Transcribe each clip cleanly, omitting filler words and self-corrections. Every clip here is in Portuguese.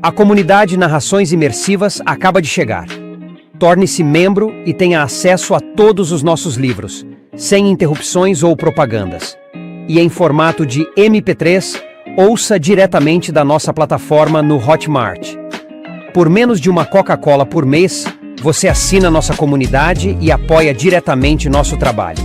A comunidade Narrações Imersivas acaba de chegar. Torne-se membro e tenha acesso a todos os nossos livros, sem interrupções ou propagandas. E em formato de MP3, ouça diretamente da nossa plataforma no Hotmart. Por menos de uma Coca-Cola por mês, você assina nossa comunidade e apoia diretamente nosso trabalho.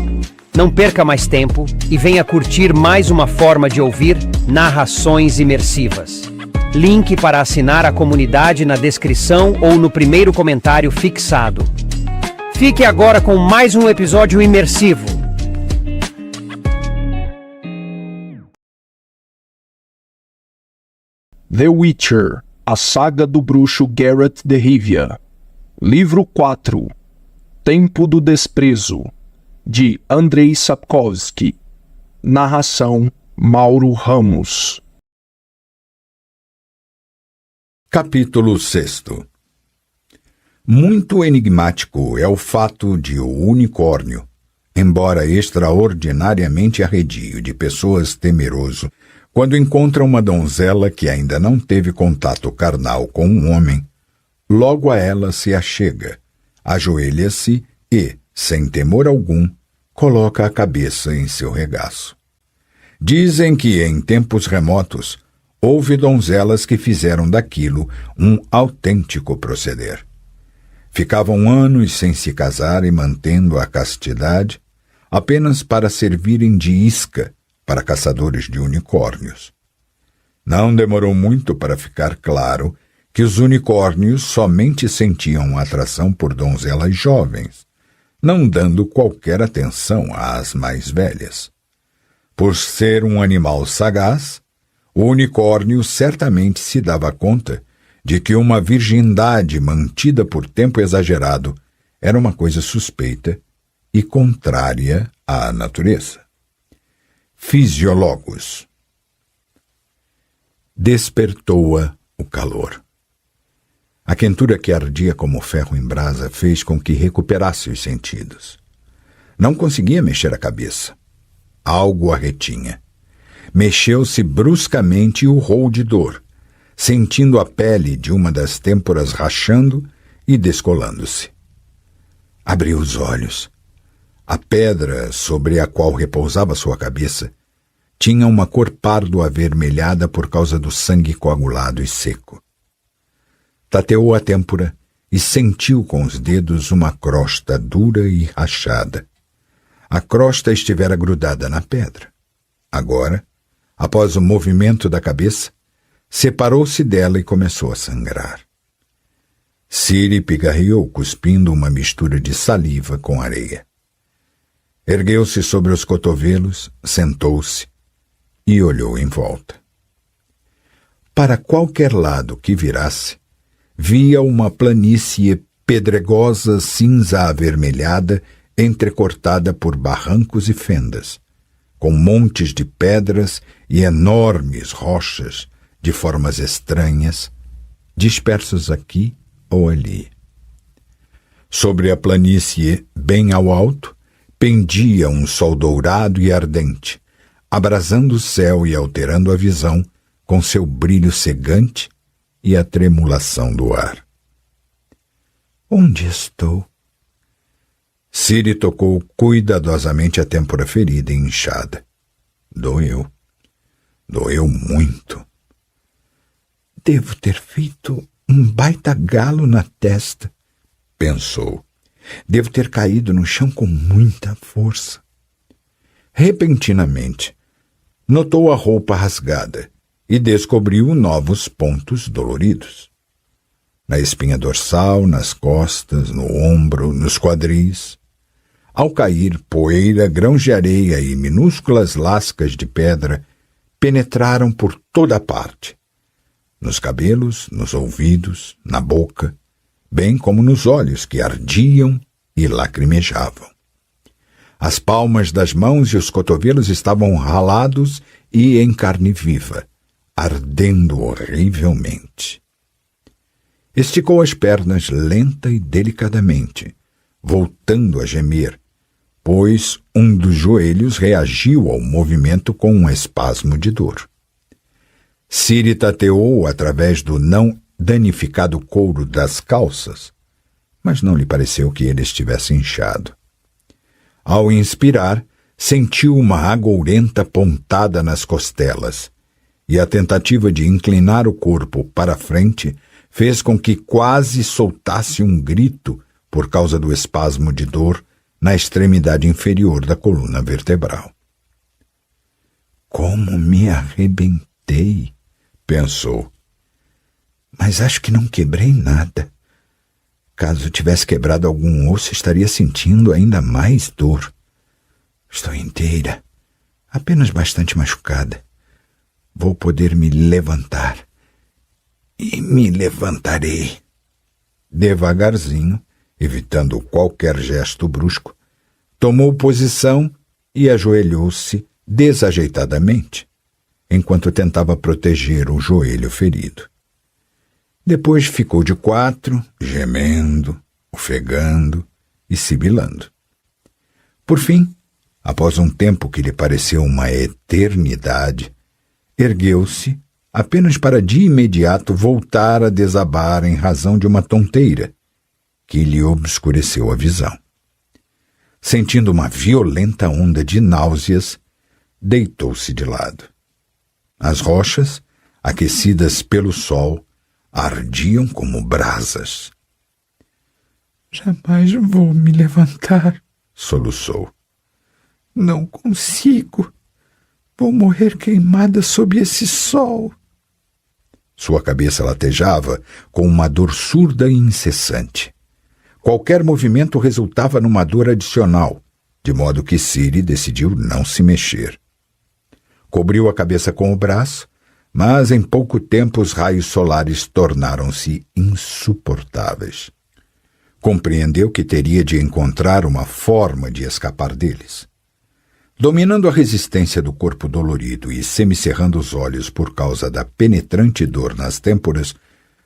Não perca mais tempo e venha curtir mais uma forma de ouvir Narrações Imersivas. Link para assinar a comunidade na descrição ou no primeiro comentário fixado. Fique agora com mais um episódio imersivo. The Witcher, a saga do bruxo Geralt de Rivia. Livro 4. Tempo do Desprezo, de Andrzej Sapkowski. Narração Mauro Ramos. Capítulo 6. Muito enigmático é o fato de o unicórnio, embora extraordinariamente arredio de pessoas temeroso, quando encontra uma donzela que ainda não teve contato carnal com um homem, logo a ela se achega, ajoelha-se e, sem temor algum, coloca a cabeça em seu regaço. Dizem que, em tempos remotos, houve donzelas que fizeram daquilo um autêntico proceder. Ficavam anos sem se casar e mantendo a castidade, apenas para servirem de isca para caçadores de unicórnios. Não demorou muito para ficar claro que os unicórnios somente sentiam atração por donzelas jovens, não dando qualquer atenção às mais velhas. Por ser um animal sagaz, o unicórnio certamente se dava conta de que uma virgindade mantida por tempo exagerado era uma coisa suspeita e contrária à natureza. Fisiólogos. Despertou-a o calor. A quentura que ardia como ferro em brasa fez com que recuperasse os sentidos. Não conseguia mexer a cabeça. Algo a retinha. Mexeu-se bruscamente e urrou de dor, sentindo a pele de uma das têmporas rachando e descolando-se. Abriu os olhos. A pedra sobre a qual repousava sua cabeça tinha uma cor pardo avermelhada por causa do sangue coagulado e seco. Tateou a têmpora e sentiu com os dedos uma crosta dura e rachada. A crosta estivera grudada na pedra. Agora, após o movimento da cabeça, separou-se dela e começou a sangrar. Ciri pigarreou, cuspindo uma mistura de saliva com areia. Ergueu-se sobre os cotovelos, sentou-se e olhou em volta. Para qualquer lado que virasse, via uma planície pedregosa cinza avermelhada entrecortada por barrancos e fendas, com montes de pedras e enormes rochas de formas estranhas, dispersos aqui ou ali. Sobre a planície, bem ao alto, pendia um sol dourado e ardente, abrasando o céu e alterando a visão com seu brilho cegante e a tremulação do ar. Onde estou? Ciri tocou cuidadosamente a têmpora ferida e inchada. Doeu. Doeu muito. Devo ter feito um baita galo na testa, pensou. Devo ter caído no chão com muita força. Repentinamente, notou a roupa rasgada e descobriu novos pontos doloridos. Na espinha dorsal, nas costas, no ombro, nos quadris. Ao cair, poeira, grãos de areia e minúsculas lascas de pedra penetraram por toda a parte. Nos cabelos, nos ouvidos, na boca, bem como nos olhos que ardiam e lacrimejavam. As palmas das mãos e os cotovelos estavam ralados e em carne viva, ardendo horrivelmente. Esticou as pernas lenta e delicadamente, voltando a gemer, pois um dos joelhos reagiu ao movimento com um espasmo de dor. Ciri tateou através do não danificado o couro das calças, mas não lhe pareceu que ele estivesse inchado. Ao inspirar, sentiu uma agourenta pontada nas costelas, e a tentativa de inclinar o corpo para a frente fez com que quase soltasse um grito por causa do espasmo de dor na extremidade inferior da coluna vertebral. Como me arrebentei, pensou. Mas acho que não quebrei nada. Caso tivesse quebrado algum osso, estaria sentindo ainda mais dor. Estou inteira, apenas bastante machucada. Vou poder me levantar. E me levantarei. Devagarzinho, evitando qualquer gesto brusco, tomou posição e ajoelhou-se desajeitadamente, enquanto tentava proteger o joelho ferido. Depois ficou de quatro, gemendo, ofegando e sibilando. Por fim, após um tempo que lhe pareceu uma eternidade, ergueu-se apenas para de imediato voltar a desabar em razão de uma tonteira que lhe obscureceu a visão. Sentindo uma violenta onda de náuseas, deitou-se de lado. As rochas, aquecidas pelo sol, ardiam como brasas. Jamais vou me levantar, soluçou. Não consigo. Vou morrer queimada sob esse sol. Sua cabeça latejava com uma dor surda e incessante. Qualquer movimento resultava numa dor adicional, de modo que Ciri decidiu não se mexer. Cobriu a cabeça com o braço, mas em pouco tempo os raios solares tornaram-se insuportáveis. Compreendeu que teria de encontrar uma forma de escapar deles. Dominando a resistência do corpo dolorido e semicerrando os olhos por causa da penetrante dor nas têmporas,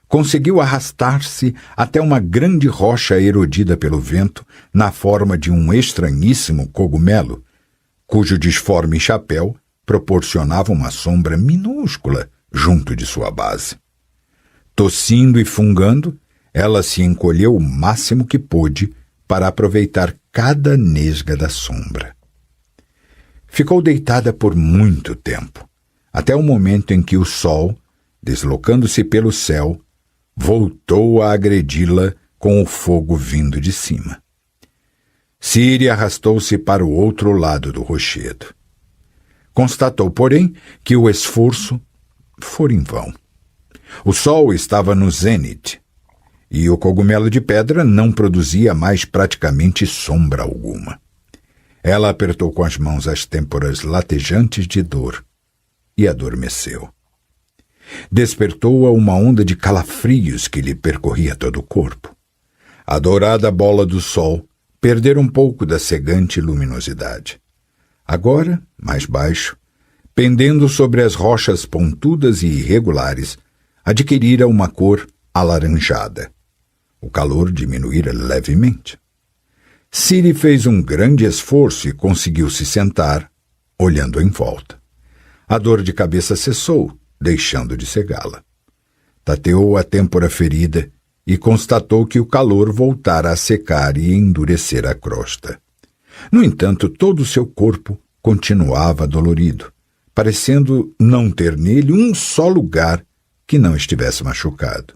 conseguiu arrastar-se até uma grande rocha erodida pelo vento na forma de um estranhíssimo cogumelo, cujo disforme chapéu proporcionava uma sombra minúscula junto de sua base. Tossindo e fungando, ela se encolheu o máximo que pôde para aproveitar cada nesga da sombra. Ficou deitada por muito tempo, até o momento em que o sol, deslocando-se pelo céu, voltou a agredi-la com o fogo vindo de cima. Ciri arrastou-se para o outro lado do rochedo. Constatou, porém, que o esforço fora em vão. O sol estava no zênite, e o cogumelo de pedra não produzia mais praticamente sombra alguma. Ela apertou com as mãos as têmporas latejantes de dor e adormeceu. Despertou-a uma onda de calafrios que lhe percorria todo o corpo. A dourada bola do sol perdera um pouco da cegante luminosidade. Agora, mais baixo, pendendo sobre as rochas pontudas e irregulares, adquirira uma cor alaranjada. O calor diminuíra levemente. Ciri fez um grande esforço e conseguiu se sentar, olhando em volta. A dor de cabeça cessou, deixando de cegá-la. Tateou a têmpora ferida e constatou que o calor voltara a secar e endurecer a crosta. No entanto, todo o seu corpo continuava dolorido, parecendo não ter nele um só lugar que não estivesse machucado.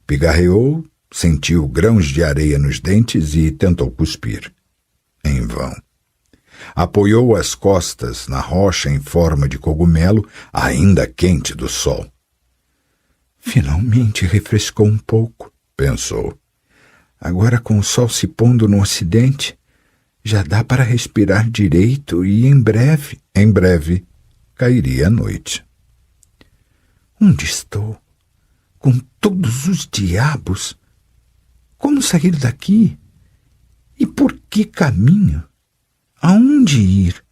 Pigarreou, sentiu grãos de areia nos dentes e tentou cuspir. Em vão. Apoiou as costas na rocha em forma de cogumelo, ainda quente do sol. Finalmente refrescou um pouco, pensou. Agora, com o sol se pondo no ocidente, já dá para respirar direito e em breve, cairia a noite. Onde estou? Com todos os diabos? Como sair daqui? E por que caminho? Aonde ir?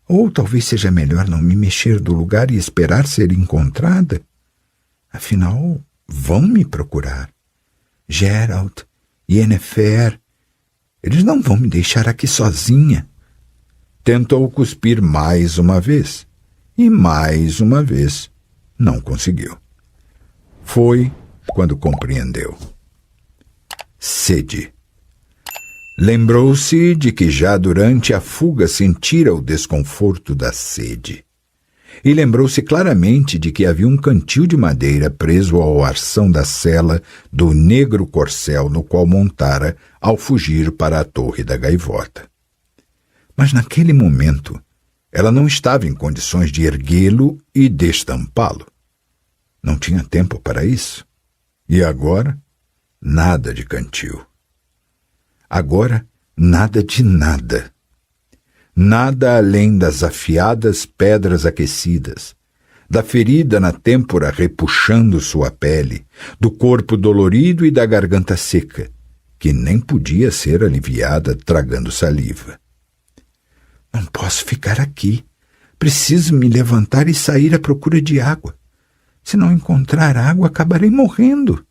Ou talvez seja melhor não me mexer do lugar e esperar ser encontrada? Afinal, vão me procurar. Gerald, Yennefer, eles não vão me deixar aqui sozinha. Tentou cuspir mais uma vez, e mais uma vez não conseguiu. Foi quando compreendeu. Sede. Lembrou-se de que já durante a fuga sentira o desconforto da sede. E lembrou-se claramente de que havia um cantil de madeira preso ao arção da sela do negro corcel no qual montara ao fugir para a Torre da Gaivota. Mas naquele momento, ela não estava em condições de erguê-lo e destampá-lo. Não tinha tempo para isso. E agora, nada de cantil. Agora, nada de nada. Nada além das afiadas pedras aquecidas, da ferida na têmpora repuxando sua pele, do corpo dolorido e da garganta seca, que nem podia ser aliviada tragando saliva. Não posso ficar aqui. Preciso me levantar e sair à procura de água. Se não encontrar água, acabarei morrendo.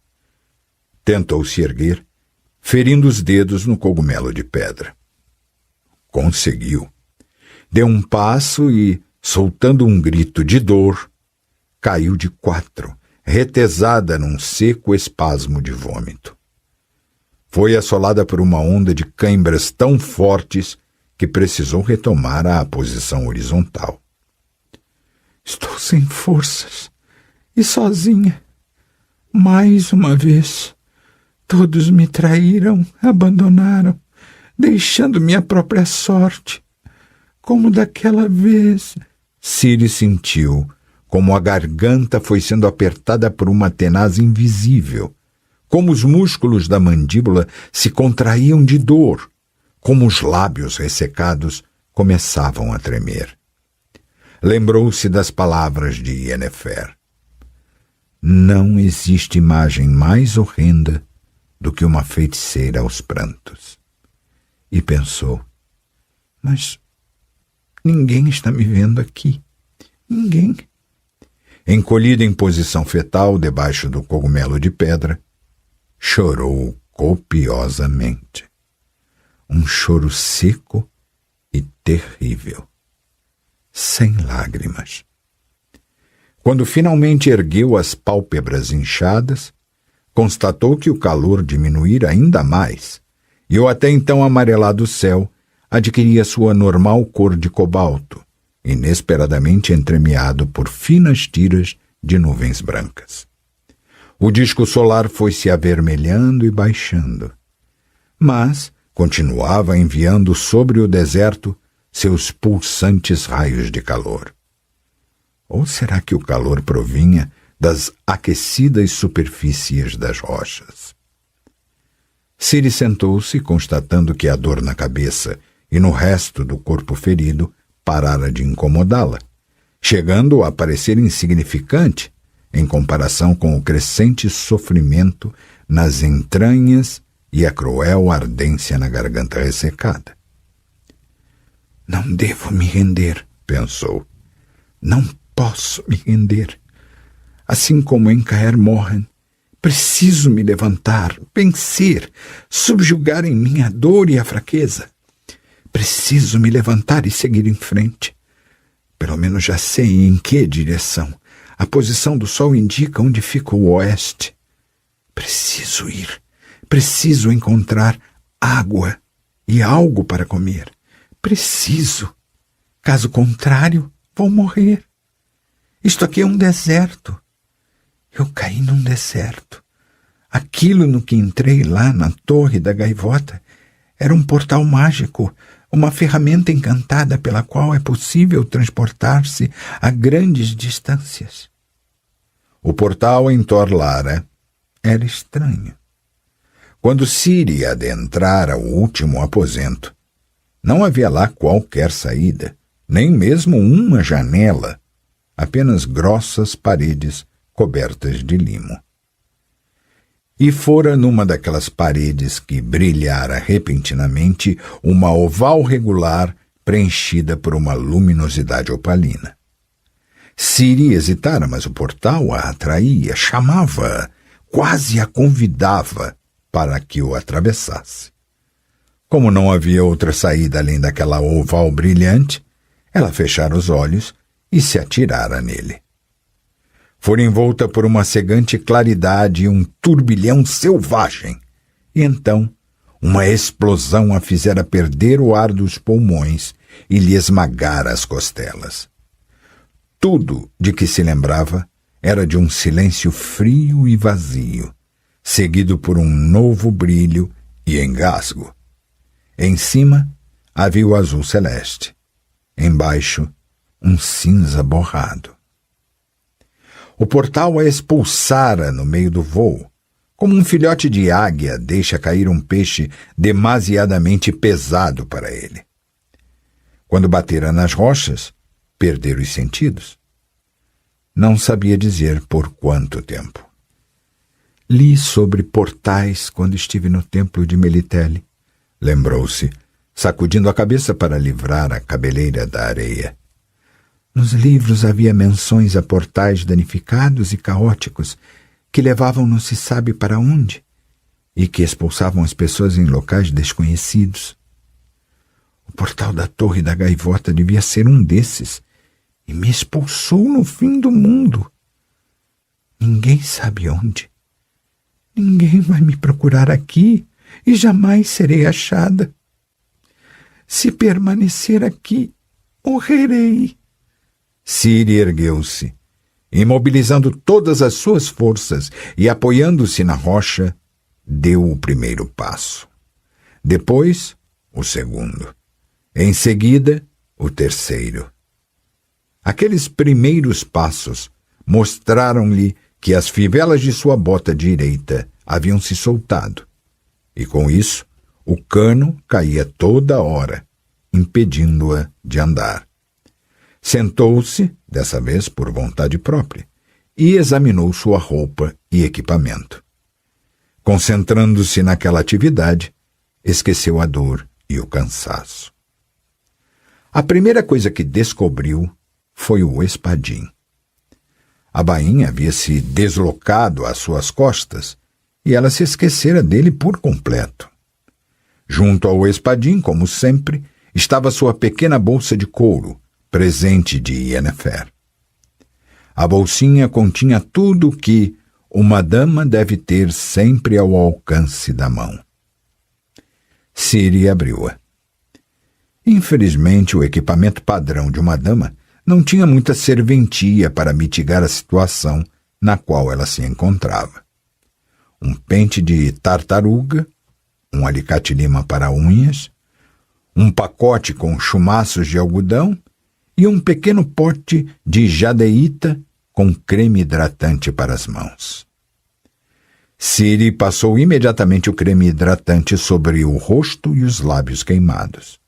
Tentou se erguer, ferindo os dedos no cogumelo de pedra. Conseguiu. Deu um passo e, soltando um grito de dor, caiu de quatro, retesada num seco espasmo de vômito. Foi assolada por uma onda de cãibras tão fortes que precisou retomar a posição horizontal. Estou sem forças e sozinha. Mais uma vez, todos me traíram, abandonaram, deixando-me à própria sorte. Como daquela vez. Ciri sentiu como a garganta foi sendo apertada por uma tenaz invisível, como os músculos da mandíbula se contraíam de dor, como os lábios ressecados começavam a tremer. Lembrou-se das palavras de Yennefer. Não existe imagem mais horrenda do que uma feiticeira aos prantos. E pensou, mas ninguém está me vendo aqui. Ninguém. Encolhida em posição fetal debaixo do cogumelo de pedra, chorou copiosamente. Um choro seco e terrível. Sem lágrimas. Quando finalmente ergueu as pálpebras inchadas, constatou que o calor diminuíra ainda mais e o até então amarelado céu adquiria sua normal cor de cobalto, inesperadamente entremeado por finas tiras de nuvens brancas. O disco solar foi se avermelhando e baixando, mas continuava enviando sobre o deserto seus pulsantes raios de calor. Ou será que o calor provinha das aquecidas superfícies das rochas? Ciri sentou-se, constatando que a dor na cabeça e no resto do corpo ferido parara de incomodá-la, chegando a parecer insignificante em comparação com o crescente sofrimento nas entranhas e a cruel ardência na garganta ressecada. Não devo me render, pensou. Não posso me render. Assim como em Kaer Morhen, preciso me levantar, vencer, subjugar em mim a dor e a fraqueza. Preciso me levantar e seguir em frente. Pelo menos já sei em que direção. A posição do sol indica onde fica o oeste. Preciso ir. Preciso encontrar água e algo para comer. Preciso. Caso contrário, vou morrer. Isto aqui é um deserto. Eu caí num deserto. Aquilo no que entrei lá na Torre da Gaivota era um portal mágico, uma ferramenta encantada pela qual é possível transportar-se a grandes distâncias. O portal em Torlara era estranho. Quando Ciri adentrara o último aposento, não havia lá qualquer saída, nem mesmo uma janela, apenas grossas paredes cobertas de limo. E fora numa daquelas paredes que brilhara repentinamente uma oval regular preenchida por uma luminosidade opalina. Ciri hesitara, mas o portal a atraía, chamava-a, quase a convidava para que o atravessasse. Como não havia outra saída além daquela oval brilhante, ela fechara os olhos e se atirara nele. fora envolta por uma cegante claridade e um turbilhão selvagem. E então, uma explosão a fizera perder o ar dos pulmões e lhe esmagara as costelas. Tudo de que se lembrava era de um silêncio frio e vazio, seguido por um novo brilho e engasgo. Em cima havia o azul celeste, embaixo um cinza borrado. O portal a expulsara no meio do voo, como um filhote de águia deixa cair um peixe demasiadamente pesado para ele. Quando batera nas rochas, perdera os sentidos. Não sabia dizer por quanto tempo. Li sobre portais quando estive no templo de Melitele, lembrou-se, sacudindo a cabeça para livrar a cabeleira da areia. Nos livros havia menções a portais danificados e caóticos que levavam não se sabe para onde e que expulsavam as pessoas em locais desconhecidos. O portal da Torre da Gaivota devia ser um desses e me expulsou no fim do mundo. Ninguém sabe onde. Ninguém vai me procurar aqui e jamais serei achada. Se permanecer aqui, morrerei. Ciri ergueu-se, imobilizando todas as suas forças e apoiando-se na rocha, deu o primeiro passo. Depois, o segundo. Em seguida, o terceiro. Aqueles primeiros passos mostraram-lhe que as fivelas de sua bota direita haviam se soltado, e com isso o cano caía toda hora, impedindo-a de andar. Sentou-se, dessa vez por vontade própria, e examinou sua roupa e equipamento. Concentrando-se naquela atividade, esqueceu a dor e o cansaço. A primeira coisa que descobriu foi o espadim. A bainha havia se deslocado às suas costas e ela se esquecera dele por completo. Junto ao espadim, como sempre, estava sua pequena bolsa de couro, presente de Yennefer. A bolsinha continha tudo o que uma dama deve ter sempre ao alcance da mão. Ciri abriu-a. Infelizmente, o equipamento padrão de uma dama não tinha muita serventia para mitigar a situação na qual ela se encontrava. Um pente de tartaruga, um alicate-lima para unhas, um pacote com chumaços de algodão e um pequeno pote de jadeíta com creme hidratante para as mãos. Ciri passou imediatamente o creme hidratante sobre o rosto e os lábios queimados.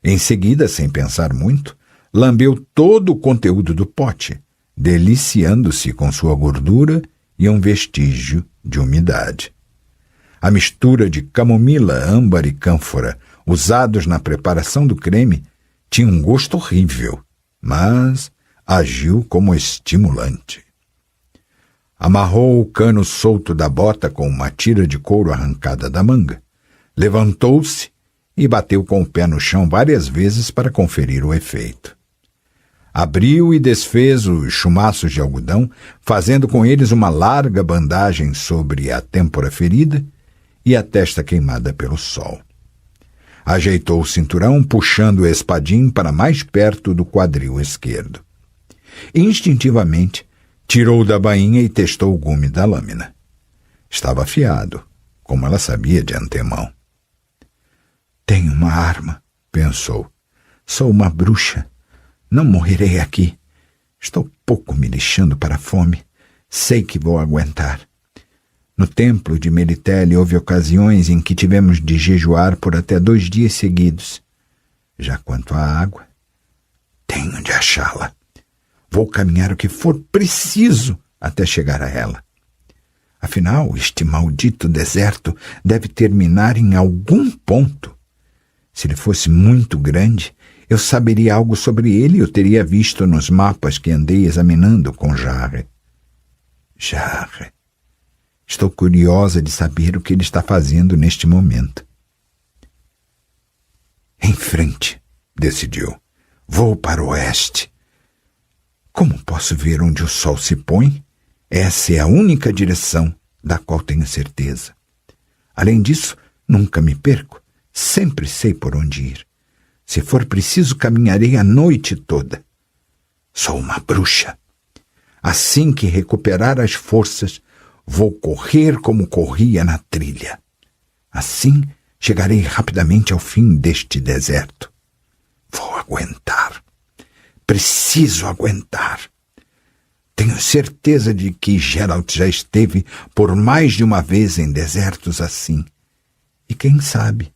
Em seguida, sem pensar muito, lambeu todo o conteúdo do pote, deliciando-se com sua gordura e um vestígio de umidade. A mistura de camomila, âmbar e cânfora usados na preparação do creme tinha um gosto horrível, mas agiu como estimulante. Amarrou o cano solto da bota com uma tira de couro arrancada da manga, levantou-se e bateu com o pé no chão várias vezes para conferir o efeito. Abriu e desfez os chumaços de algodão, fazendo com eles uma larga bandagem sobre a têmpora ferida e a testa queimada pelo sol. Ajeitou o cinturão, puxando o espadim para mais perto do quadril esquerdo. Instintivamente, tirou da bainha e testou o gume da lâmina. Estava afiado, como ela sabia de antemão. Tenho uma arma, pensou. Sou uma bruxa. Não morrerei aqui. Estou pouco me lixando para a fome. Sei que vou aguentar. No templo de Melitele houve ocasiões em que tivemos de jejuar por até 2 dias seguidos. Já quanto à água, tenho de achá-la. Vou caminhar o que for preciso até chegar a ela. Afinal, este maldito deserto deve terminar em algum ponto. Se ele fosse muito grande, eu saberia algo sobre ele e eu teria visto nos mapas que andei examinando com Jarre. Jarre. Estou curiosa de saber o que ele está fazendo neste momento. Em frente, decidiu. Vou para o oeste. Como posso ver onde o sol se põe? Essa é a única direção da qual tenho certeza. Além disso, nunca me perco. Sempre sei por onde ir. Se for preciso, caminharei a noite toda. Sou uma bruxa. Assim que recuperar as forças, vou correr como corria na trilha. Assim, chegarei rapidamente ao fim deste deserto. Vou aguentar. Preciso aguentar. Tenho certeza de que Geralt já esteve por mais de uma vez em desertos assim. E quem sabe,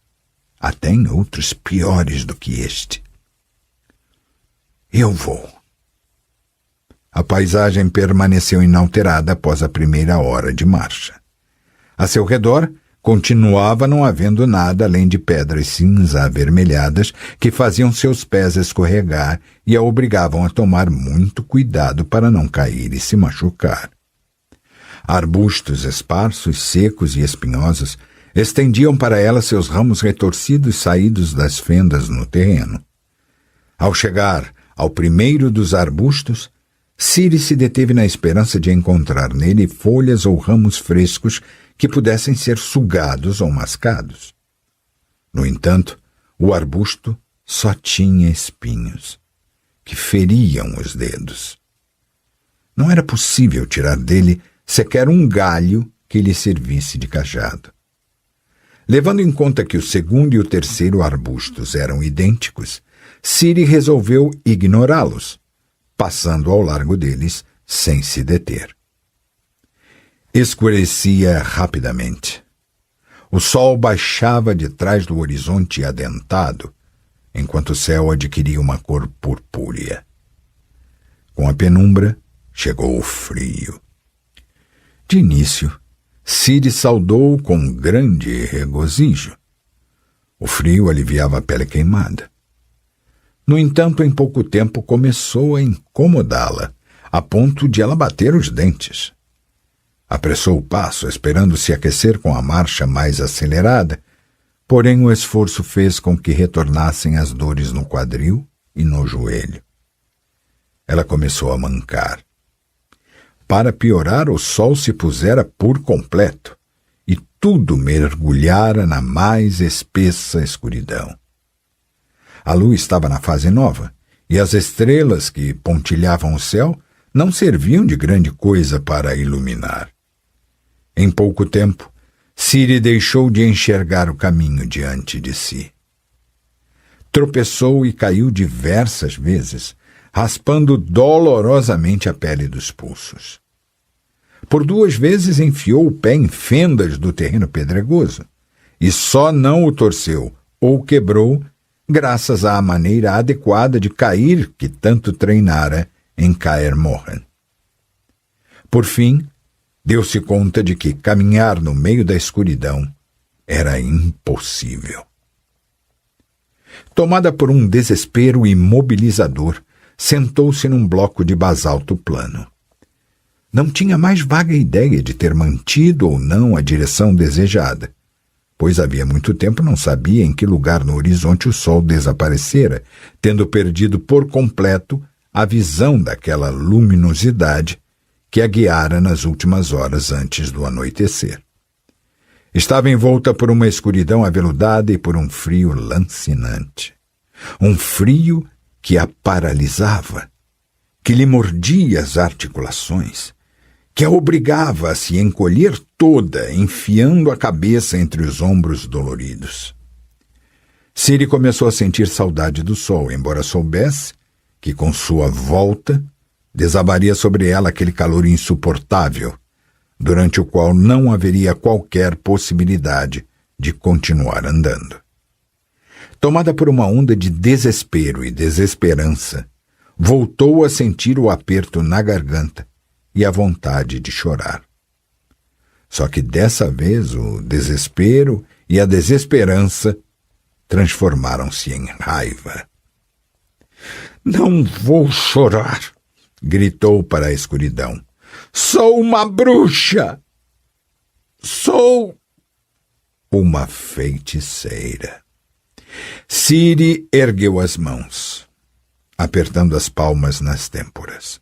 até em outros piores do que este. Eu vou. A paisagem permaneceu inalterada após a primeira hora de marcha. A seu redor, continuava não havendo nada além de pedras cinza avermelhadas que faziam seus pés escorregar e a obrigavam a tomar muito cuidado para não cair e se machucar. Arbustos esparsos, secos e espinhosos estendiam para ela seus ramos retorcidos saídos das fendas no terreno. Ao chegar ao primeiro dos arbustos, Ciri se deteve na esperança de encontrar nele folhas ou ramos frescos que pudessem ser sugados ou mascados. No entanto, o arbusto só tinha espinhos, que feriam os dedos. Não era possível tirar dele sequer um galho que lhe servisse de cajado. Levando em conta que o segundo e o terceiro arbustos eram idênticos, Ciri resolveu ignorá-los, passando ao largo deles sem se deter. Escurecia rapidamente. O sol baixava de trás do horizonte adentado, enquanto o céu adquiria uma cor purpúrea. Com a penumbra, chegou o frio. De início, Ciri saudou com grande regozijo. O frio aliviava a pele queimada. No entanto, em pouco tempo começou a incomodá-la, a ponto de ela bater os dentes. Apressou o passo, esperando se aquecer com a marcha mais acelerada, porém o esforço fez com que retornassem as dores no quadril e no joelho. Ela começou a mancar. Para piorar, o sol se pusera por completo, e tudo mergulhara na mais espessa escuridão. A lua estava na fase nova, e as estrelas que pontilhavam o céu não serviam de grande coisa para iluminar. Em pouco tempo, Ciri deixou de enxergar o caminho diante de si. Tropeçou e caiu diversas vezes, raspando dolorosamente a pele dos pulsos. Por 2 vezes enfiou o pé em fendas do terreno pedregoso, e só não o torceu ou quebrou graças à maneira adequada de cair que tanto treinara em Kaer Morhen. Por fim, deu-se conta de que caminhar no meio da escuridão era impossível. Tomada por um desespero imobilizador, sentou-se num bloco de basalto plano. Não tinha mais vaga ideia de ter mantido ou não a direção desejada, pois havia muito tempo não sabia em que lugar no horizonte o sol desaparecera, tendo perdido por completo a visão daquela luminosidade que a guiara nas últimas horas antes do anoitecer. Estava envolta por uma escuridão aveludada e por um frio lancinante. Um frio que a paralisava, que lhe mordia as articulações, que a obrigava a se encolher toda, enfiando a cabeça entre os ombros doloridos. Ciri começou a sentir saudade do sol, embora soubesse que, com sua volta, desabaria sobre ela aquele calor insuportável, durante o qual não haveria qualquer possibilidade de continuar andando. Tomada por uma onda de desespero e desesperança, voltou a sentir o aperto na garganta e a vontade de chorar. Só que dessa vez o desespero e a desesperança transformaram-se em raiva. "Não vou chorar!" gritou para a escuridão. "Sou uma bruxa! Sou uma feiticeira!" Ciri ergueu as mãos, apertando as palmas nas têmporas.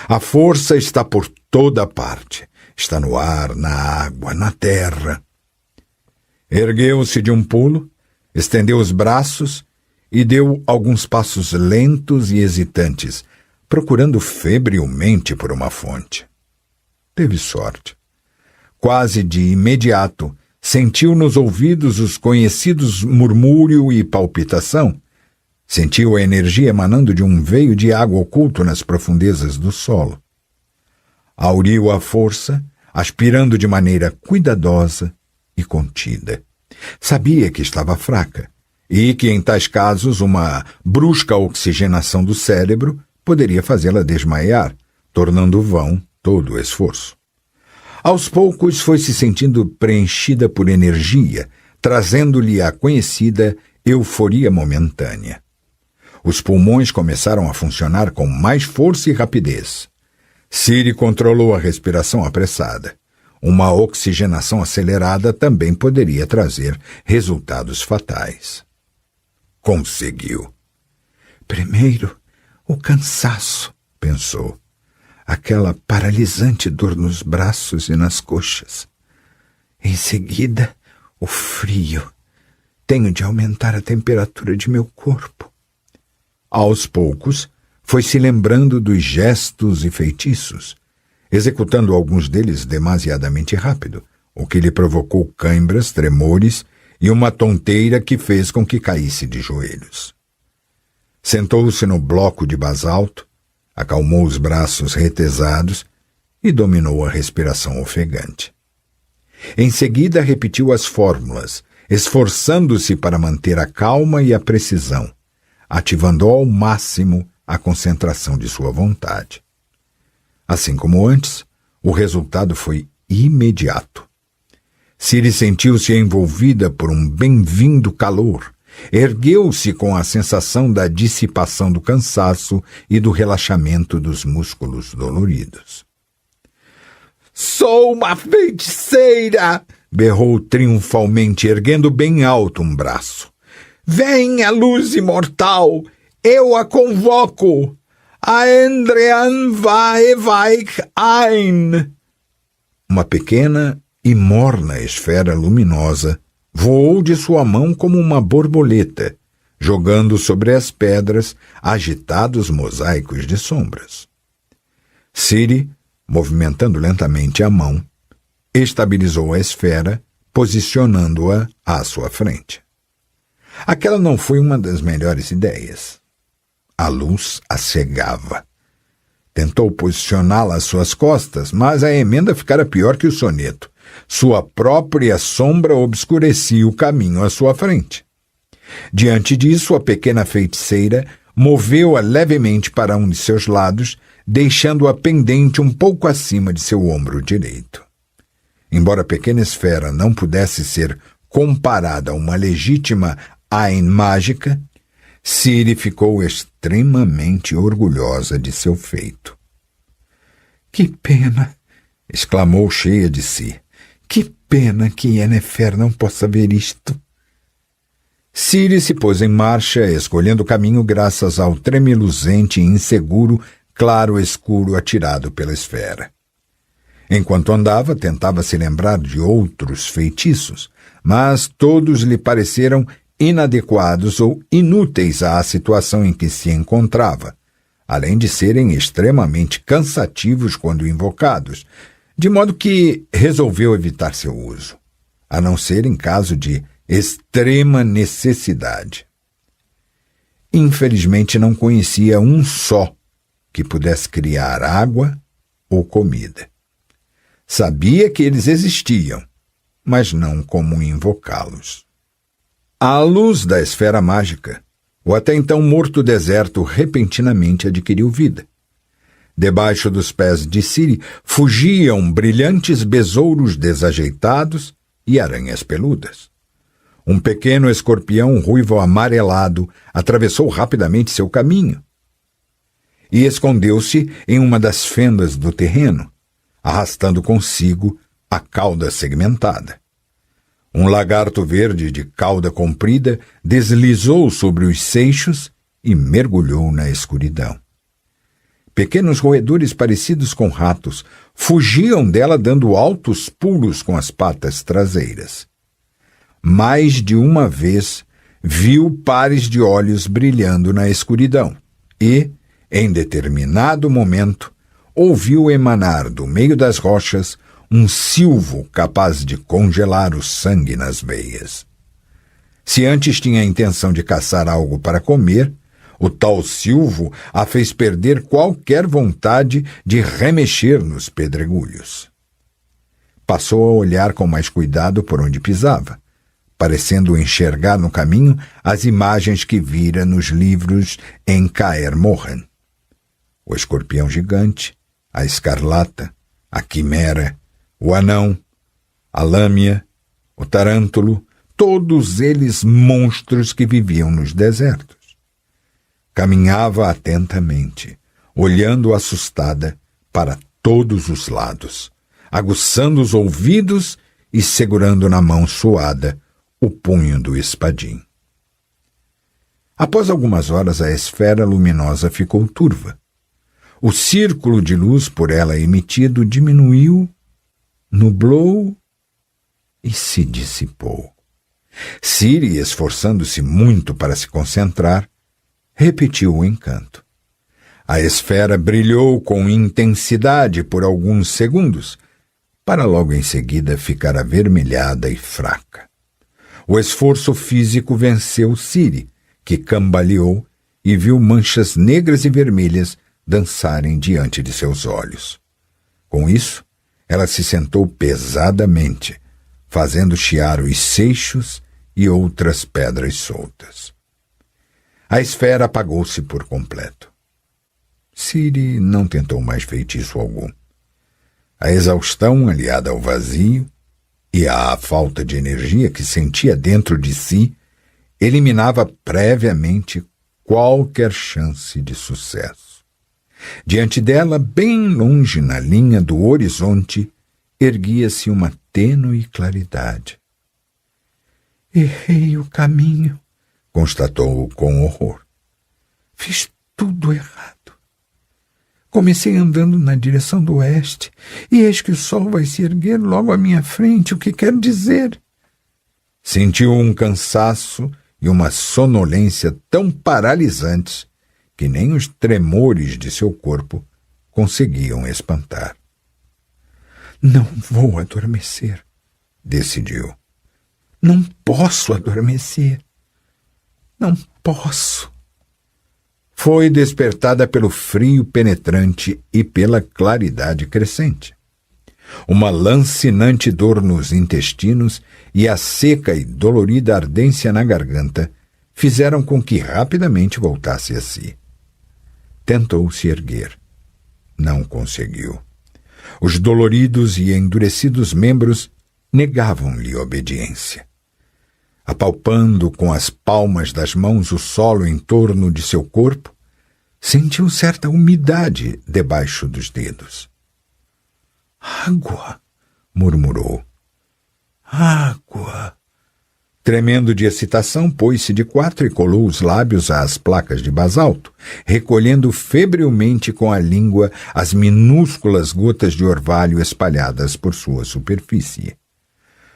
A força está por toda parte. Está no ar, na água, na terra. Ergueu-se de um pulo, estendeu os braços e deu alguns passos lentos e hesitantes, procurando febrilmente por uma fonte. Teve sorte. Quase de imediato, sentiu nos ouvidos os conhecidos murmúrio e palpitação. Sentiu a energia emanando de um veio de água oculto nas profundezas do solo. Auriu a força, aspirando de maneira cuidadosa e contida. Sabia que estava fraca e que, em tais casos, uma brusca oxigenação do cérebro poderia fazê-la desmaiar, tornando vão todo o esforço. Aos poucos foi se sentindo preenchida por energia, trazendo-lhe a conhecida euforia momentânea. Os pulmões começaram a funcionar com mais força e rapidez. Ciri controlou a respiração apressada. Uma oxigenação acelerada também poderia trazer resultados fatais. Conseguiu. Primeiro, o cansaço, pensou. Aquela paralisante dor nos braços e nas coxas. Em seguida, o frio. Tenho de aumentar a temperatura de meu corpo. Aos poucos, foi se lembrando dos gestos e feitiços, executando alguns deles demasiadamente rápido, o que lhe provocou cãibras, tremores e uma tonteira que fez com que caísse de joelhos. Sentou-se no bloco de basalto, acalmou os braços retesados e dominou a respiração ofegante. Em seguida, repetiu as fórmulas, esforçando-se para manter a calma e a precisão, ativando ao máximo a concentração de sua vontade. Assim como antes, o resultado foi imediato. Ciri sentiu-se envolvida por um bem-vindo calor. Ergueu-se com a sensação da dissipação do cansaço e do relaxamento dos músculos doloridos. Sou uma feiticeira! Berrou triunfalmente, erguendo bem alto um braço. Vem a luz imortal! Eu a convoco! Aendrean vaevaik ein! Uma pequena e morna esfera luminosa voou de sua mão como uma borboleta, jogando sobre as pedras agitados mosaicos de sombras. Ciri, movimentando lentamente a mão, estabilizou a esfera, posicionando-a à sua frente. Aquela não foi uma das melhores ideias. A luz a cegava. Tentou posicioná-la às suas costas, mas a emenda ficara pior que o soneto. Sua própria sombra obscurecia o caminho à sua frente. Diante disso, a pequena feiticeira moveu-a levemente para um de seus lados, deixando-a pendente um pouco acima de seu ombro direito. Embora a pequena esfera não pudesse ser comparada a uma legítima Ain mágica, Ciri ficou extremamente orgulhosa de seu feito. Que pena! Exclamou cheia de si. Que pena que Yennefer não possa ver isto. Ciri se pôs em marcha, escolhendo o caminho graças ao tremuluzente e inseguro claro escuro atirado pela esfera. Enquanto andava, tentava se lembrar de outros feitiços, mas todos lhe pareceram inadequados ou inúteis à situação em que se encontrava, além de serem extremamente cansativos quando invocados, de modo que resolveu evitar seu uso, a não ser em caso de extrema necessidade. Infelizmente não conhecia um só que pudesse criar água ou comida. Sabia que eles existiam, mas não como invocá-los. À luz da esfera mágica, o até então morto deserto repentinamente adquiriu vida. Debaixo dos pés de Ciri fugiam brilhantes besouros desajeitados e aranhas peludas. Um pequeno escorpião ruivo amarelado atravessou rapidamente seu caminho e escondeu-se em uma das fendas do terreno, arrastando consigo a cauda segmentada. Um lagarto verde de cauda comprida deslizou sobre os seixos e mergulhou na escuridão. Pequenos roedores parecidos com ratos fugiam dela dando altos pulos com as patas traseiras. Mais de uma vez viu pares de olhos brilhando na escuridão e, em determinado momento, ouviu emanar do meio das rochas um silvo capaz de congelar o sangue nas veias. Se antes tinha a intenção de caçar algo para comer, o tal silvo a fez perder qualquer vontade de remexer nos pedregulhos. Passou a olhar com mais cuidado por onde pisava, parecendo enxergar no caminho as imagens que vira nos livros em Caer Morhen. O escorpião gigante, a escarlata, a quimera, o anão, a lâmia, o tarântulo, todos eles monstros que viviam nos desertos. Caminhava atentamente, olhando assustada para todos os lados, aguçando os ouvidos e segurando na mão suada o punho do espadim. Após algumas horas, a esfera luminosa ficou turva. O círculo de luz por ela emitido diminuiu, nublou e se dissipou. Ciri, esforçando-se muito para se concentrar, repetiu o encanto. A esfera brilhou com intensidade por alguns segundos, para logo em seguida ficar avermelhada e fraca. O esforço físico venceu Ciri, que cambaleou e viu manchas negras e vermelhas dançarem diante de seus olhos. Com isso, ela se sentou pesadamente, fazendo chiar os seixos e outras pedras soltas. A esfera apagou-se por completo. Ciri não tentou mais feitiço algum. A exaustão, aliada ao vazio e à falta de energia que sentia dentro de si, eliminava previamente qualquer chance de sucesso. Diante dela, bem longe na linha do horizonte, erguia-se uma tênue claridade. Errei o caminho, constatou com horror. Fiz tudo errado. Comecei andando na direção do oeste, e eis que o sol vai se erguer logo à minha frente, o que quer dizer? Sentiu um cansaço e uma sonolência tão paralisantes que nem os tremores de seu corpo conseguiam espantar. Não vou adormecer, decidiu. Não posso adormecer. Não posso. Foi despertada pelo frio penetrante e pela claridade crescente. Uma lancinante dor nos intestinos e a seca e dolorida ardência na garganta fizeram com que rapidamente voltasse a si. Tentou se erguer. Não conseguiu. Os doloridos e endurecidos membros negavam-lhe obediência. Apalpando com as palmas das mãos o solo em torno de seu corpo, sentiu certa umidade debaixo dos dedos. Água, murmurou. Água. Tremendo de excitação, pôs-se de quatro e colou os lábios às placas de basalto, recolhendo febrilmente com a língua as minúsculas gotas de orvalho espalhadas por sua superfície.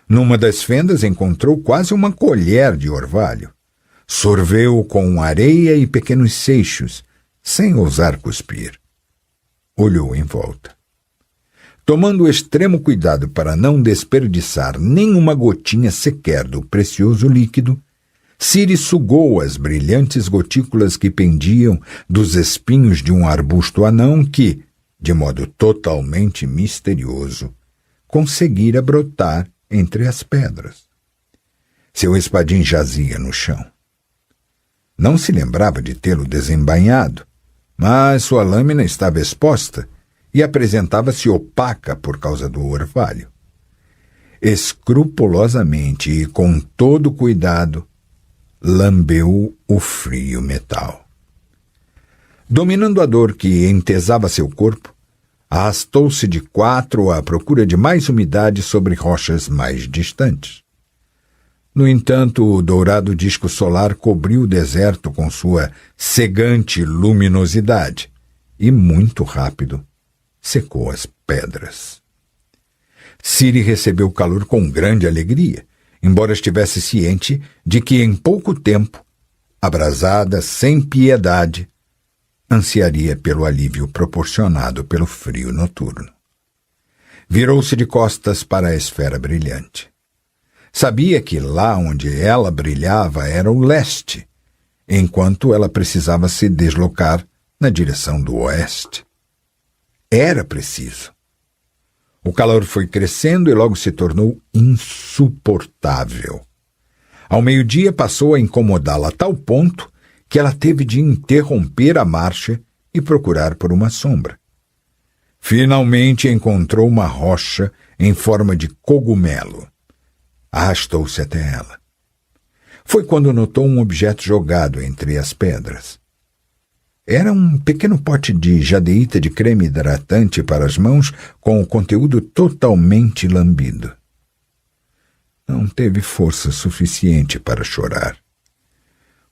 Numa das fendas encontrou quase uma colher de orvalho. Sorveu com areia e pequenos seixos, sem ousar cuspir. Olhou em volta. Tomando extremo cuidado para não desperdiçar nenhuma gotinha sequer do precioso líquido, Ciri sugou as brilhantes gotículas que pendiam dos espinhos de um arbusto anão que, de modo totalmente misterioso, conseguira brotar entre as pedras. Seu espadim jazia no chão. Não se lembrava de tê-lo desembainhado, mas sua lâmina estava exposta e apresentava-se opaca por causa do orvalho. Escrupulosamente e com todo cuidado, lambeu o frio metal. Dominando a dor que entesava seu corpo, arrastou-se de quatro à procura de mais umidade sobre rochas mais distantes. No entanto, o dourado disco solar cobriu o deserto com sua cegante luminosidade, e, muito rápido, secou as pedras. Ciri recebeu o calor com grande alegria, embora estivesse ciente de que em pouco tempo, abrasada sem piedade, ansiaria pelo alívio proporcionado pelo frio noturno. Virou-se de costas para a esfera brilhante. Sabia que lá onde ela brilhava era o leste, enquanto ela precisava se deslocar na direção do oeste. Era preciso. O calor foi crescendo e logo se tornou insuportável. Ao meio-dia passou a incomodá-la a tal ponto que ela teve de interromper a marcha e procurar por uma sombra. Finalmente encontrou uma rocha em forma de cogumelo. Arrastou-se até ela. Foi quando notou um objeto jogado entre as pedras. Era um pequeno pote de jadeíta de creme hidratante para as mãos com o conteúdo totalmente lambido. Não teve força suficiente para chorar.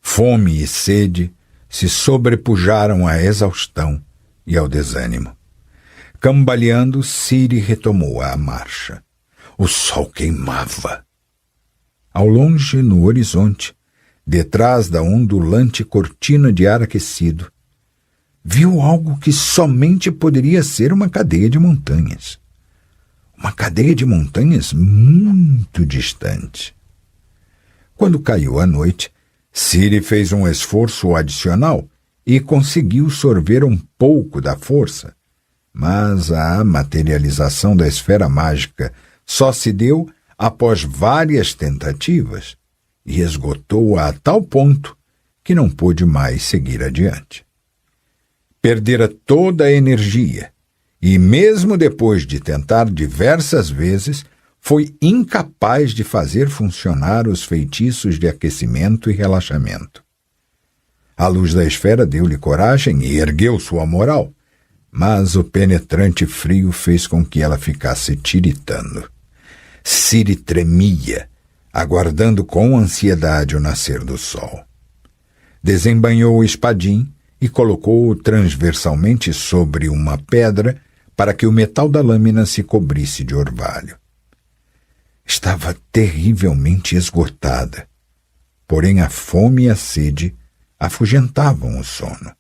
Fome e sede se sobrepujaram à exaustão e ao desânimo. Cambaleando, Ciri retomou a marcha. O sol queimava. Ao longe, no horizonte, detrás da ondulante cortina de ar aquecido, viu algo que somente poderia ser uma cadeia de montanhas. Uma cadeia de montanhas muito distante. Quando caiu a noite, Ciri fez um esforço adicional e conseguiu sorver um pouco da força, mas a materialização da esfera mágica só se deu após várias tentativas e esgotou-a a tal ponto que não pôde mais seguir adiante. Perdera toda a energia e, mesmo depois de tentar diversas vezes, foi incapaz de fazer funcionar os feitiços de aquecimento e relaxamento. A luz da esfera deu-lhe coragem e ergueu sua moral, mas o penetrante frio fez com que ela ficasse tiritando. Ciri tremia, aguardando com ansiedade o nascer do sol. Desembainhou o espadim e colocou-o transversalmente sobre uma pedra para que o metal da lâmina se cobrisse de orvalho. Estava terrivelmente esgotada, porém a fome e a sede afugentavam o sono.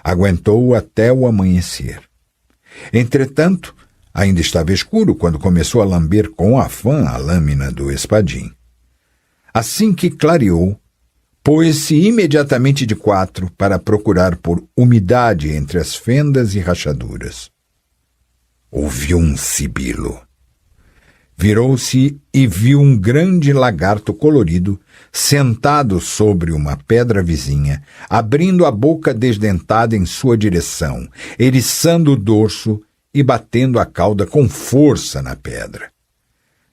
Aguentou até o amanhecer. Entretanto, ainda estava escuro quando começou a lamber com afã a lâmina do espadim. Assim que clareou, pôs-se imediatamente de quatro para procurar por umidade entre as fendas e rachaduras. Ouviu um sibilo. Virou-se e viu um grande lagarto colorido sentado sobre uma pedra vizinha, abrindo a boca desdentada em sua direção, eriçando o dorso e batendo a cauda com força na pedra.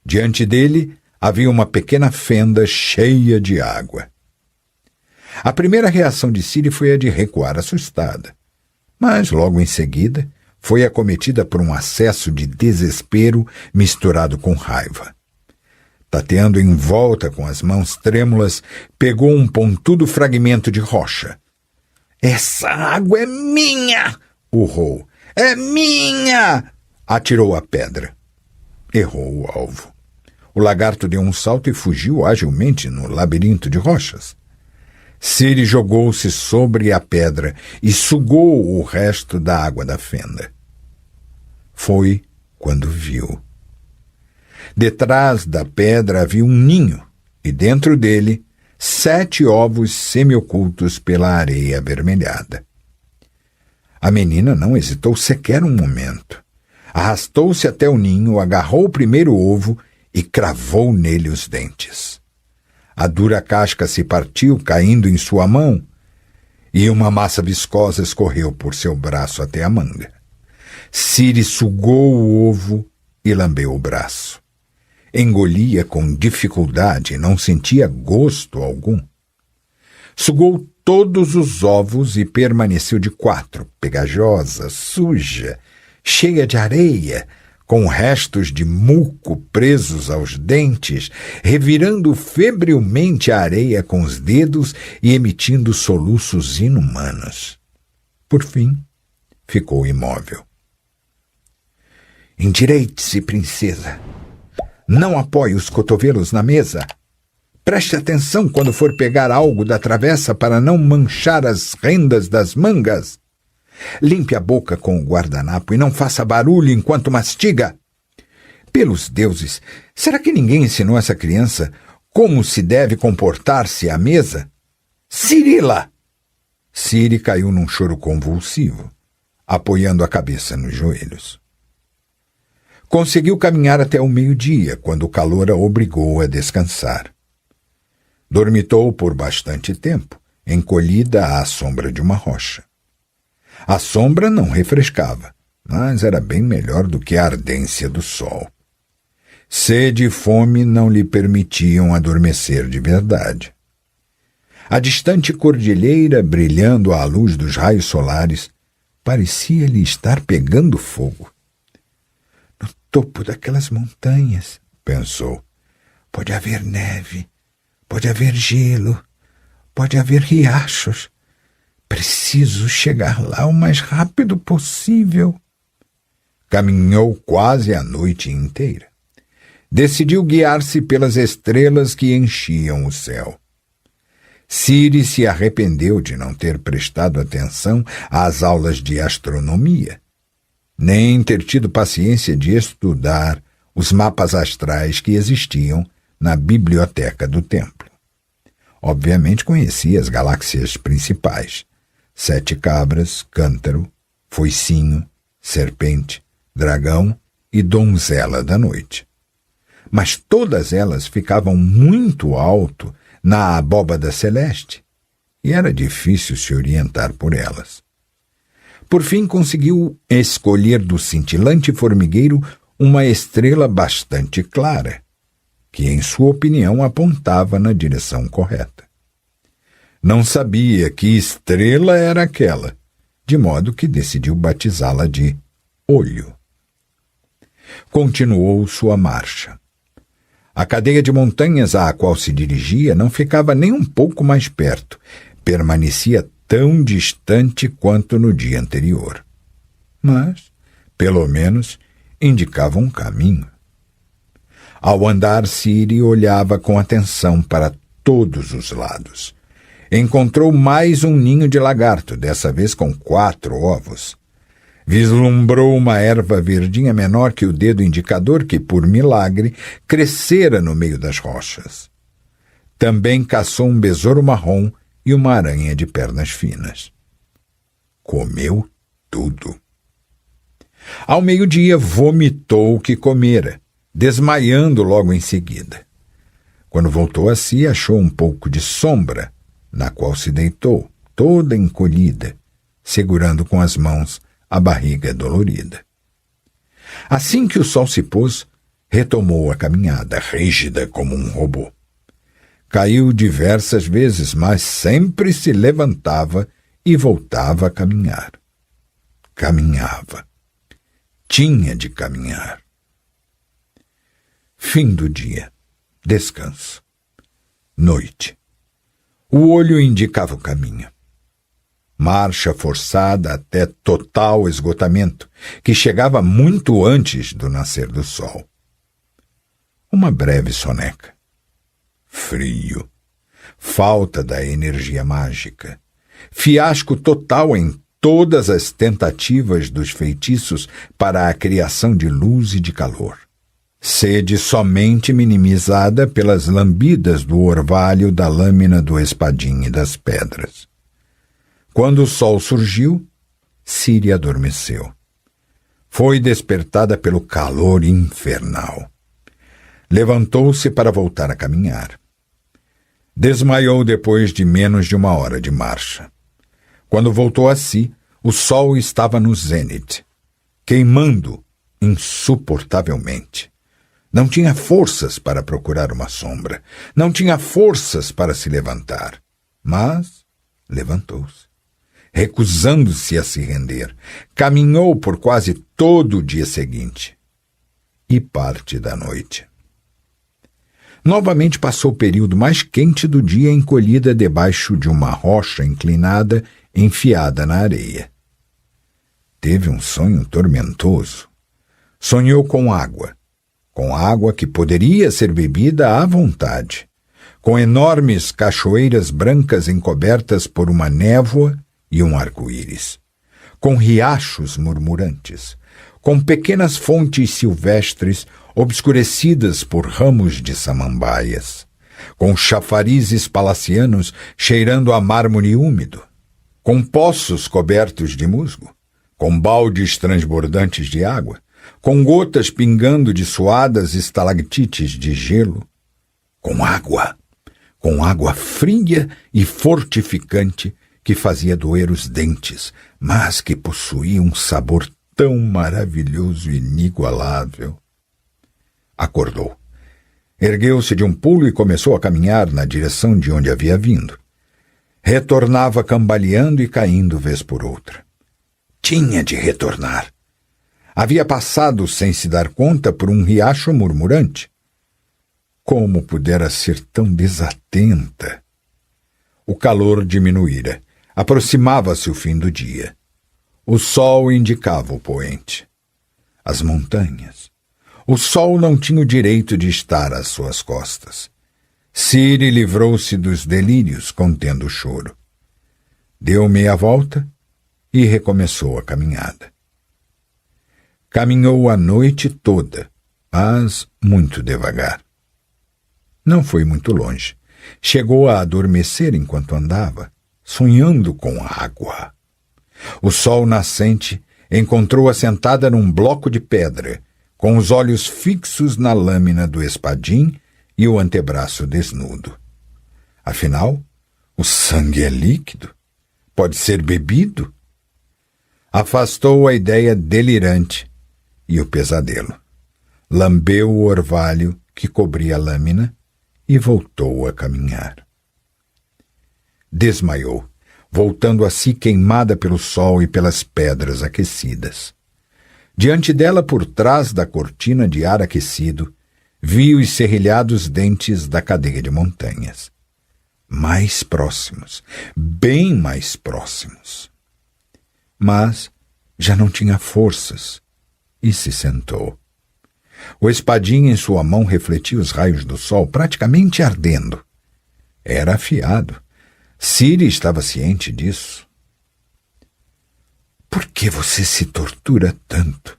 Diante dele havia uma pequena fenda cheia de água. A primeira reação de Ciri foi a de recuar assustada, mas logo em seguida foi acometida por um acesso de desespero misturado com raiva. Tateando em volta com as mãos trêmulas, pegou um pontudo fragmento de rocha. — Essa água é minha! Urrou. — É minha! Atirou a pedra. Errou o alvo. O lagarto deu um salto e fugiu agilmente no labirinto de rochas. Ciri jogou-se sobre a pedra e sugou o resto da água da fenda. Foi quando viu. Detrás da pedra havia um ninho, e dentro dele 7 ovos semiocultos pela areia avermelhada. A menina não hesitou sequer um momento. Arrastou-se até o ninho, agarrou o primeiro ovo e cravou nele os dentes. A dura casca se partiu, caindo em sua mão, e uma massa viscosa escorreu por seu braço até a manga. Ciri sugou o ovo e lambeu o braço. Engolia com dificuldade e não sentia gosto algum. Sugou todos os ovos e permaneceu de quatro, pegajosa, suja, cheia de areia, com restos de muco presos aos dentes, revirando febrilmente a areia com os dedos e emitindo soluços inumanos. Por fim, ficou imóvel. Endireite-se, princesa. Não apoie os cotovelos na mesa. Preste atenção quando for pegar algo da travessa para não manchar as rendas das mangas. Limpe a boca com o guardanapo e não faça barulho enquanto mastiga. Pelos deuses, será que ninguém ensinou essa criança como se deve comportar-se à mesa? Cirila! Ciri caiu num choro convulsivo, apoiando a cabeça nos joelhos. Conseguiu caminhar até o meio-dia, quando o calor a obrigou a descansar. Dormitou por bastante tempo, encolhida à sombra de uma rocha. A sombra não refrescava, mas era bem melhor do que a ardência do sol. Sede e fome não lhe permitiam adormecer de verdade. A distante cordilheira, brilhando à luz dos raios solares, parecia-lhe estar pegando fogo. No topo daquelas montanhas, pensou, pode haver neve, pode haver gelo, pode haver riachos. Preciso chegar lá o mais rápido possível. Caminhou quase a noite inteira. Decidiu guiar-se pelas estrelas que enchiam o céu. Ciri se arrependeu de não ter prestado atenção às aulas de astronomia, nem ter tido paciência de estudar os mapas astrais que existiam na biblioteca do templo. Obviamente conhecia as galáxias principais: Sete Cabras, Cântaro, Foicinho, Serpente, Dragão e Donzela da Noite. Mas todas elas ficavam muito alto na abóbada celeste, e era difícil se orientar por elas. Por fim, conseguiu escolher do cintilante formigueiro uma estrela bastante clara, que, em sua opinião, apontava na direção correta. Não sabia que estrela era aquela, de modo que decidiu batizá-la de Olho. Continuou sua marcha. A cadeia de montanhas à qual se dirigia não ficava nem um pouco mais perto, permanecia tão distante quanto no dia anterior. Mas, pelo menos, indicava um caminho. Ao andar, Ciri olhava com atenção para todos os lados. Encontrou mais um ninho de lagarto, dessa vez com 4 ovos. Vislumbrou uma erva verdinha menor que o dedo indicador que, por milagre, crescera no meio das rochas. Também caçou um besouro marrom e uma aranha de pernas finas. Comeu tudo. Ao meio-dia, vomitou o que comera, desmaiando logo em seguida. Quando voltou a si, achou um pouco de sombra, na qual se deitou, toda encolhida, segurando com as mãos a barriga dolorida. Assim que o sol se pôs, retomou a caminhada, rígida como um robô. Caiu diversas vezes, mas sempre se levantava e voltava a caminhar. Caminhava. Tinha de caminhar. Fim do dia. Descanso. Noite. O olho indicava o caminho. Marcha forçada até total esgotamento, que chegava muito antes do nascer do sol. Uma breve soneca. Frio. Falta da energia mágica. Fiasco total em todas as tentativas dos feitiços para a criação de luz e de calor. Sede somente minimizada pelas lambidas do orvalho da lâmina do espadim e das pedras. Quando o sol surgiu, Ciri adormeceu. Foi despertada pelo calor infernal. Levantou-se para voltar a caminhar. Desmaiou depois de menos de 1 hora de marcha. Quando voltou a si, o sol estava no zênite, queimando insuportavelmente. Não tinha forças para procurar uma sombra. Não tinha forças para se levantar. Mas levantou-se, recusando-se a se render. Caminhou por quase todo o dia seguinte e parte da noite. Novamente passou o período mais quente do dia encolhida debaixo de uma rocha inclinada enfiada na areia. teve um sonho tormentoso. Sonhou com água que poderia ser bebida à vontade, com enormes cachoeiras brancas encobertas por uma névoa e um arco-íris, com riachos murmurantes, com pequenas fontes silvestres obscurecidas por ramos de samambaias, com chafarizes palacianos cheirando a mármore úmido, com poços cobertos de musgo, com baldes transbordantes de água, com gotas pingando de suadas estalactites de gelo, com água fria e fortificante que fazia doer os dentes, mas que possuía um sabor tão maravilhoso e inigualável. Acordou. Ergueu-se de um pulo e começou a caminhar na direção de onde havia vindo. Retornava cambaleando e caindo vez por outra. Tinha de retornar. Havia passado, sem se dar conta, por um riacho murmurante. Como pudera ser tão desatenta? O calor diminuíra. Aproximava-se o fim do dia. O sol indicava o poente. As montanhas. O sol não tinha o direito de estar às suas costas. Ciri livrou-se dos delírios, contendo o choro. Deu meia volta e recomeçou a caminhada. Caminhou a noite toda, mas muito devagar. Não foi muito longe. Chegou a adormecer enquanto andava, sonhando com água. O sol nascente encontrou-a sentada num bloco de pedra, com os olhos fixos na lâmina do espadim e o antebraço desnudo. Afinal, o sangue é líquido. Pode ser bebido? Afastou a ideia delirante e o pesadelo. Lambeu o orvalho que cobria a lâmina e voltou a caminhar. Desmaiou, voltando a si queimada pelo sol e pelas pedras aquecidas. Diante dela, por trás da cortina de ar aquecido, vi os serrilhados dentes da cadeia de montanhas. Mais próximos, bem mais próximos. Mas já não tinha forças e se sentou. O espadim em sua mão refletia os raios do sol, praticamente ardendo. Era afiado. Ciri estava ciente disso. Por que você se tortura tanto?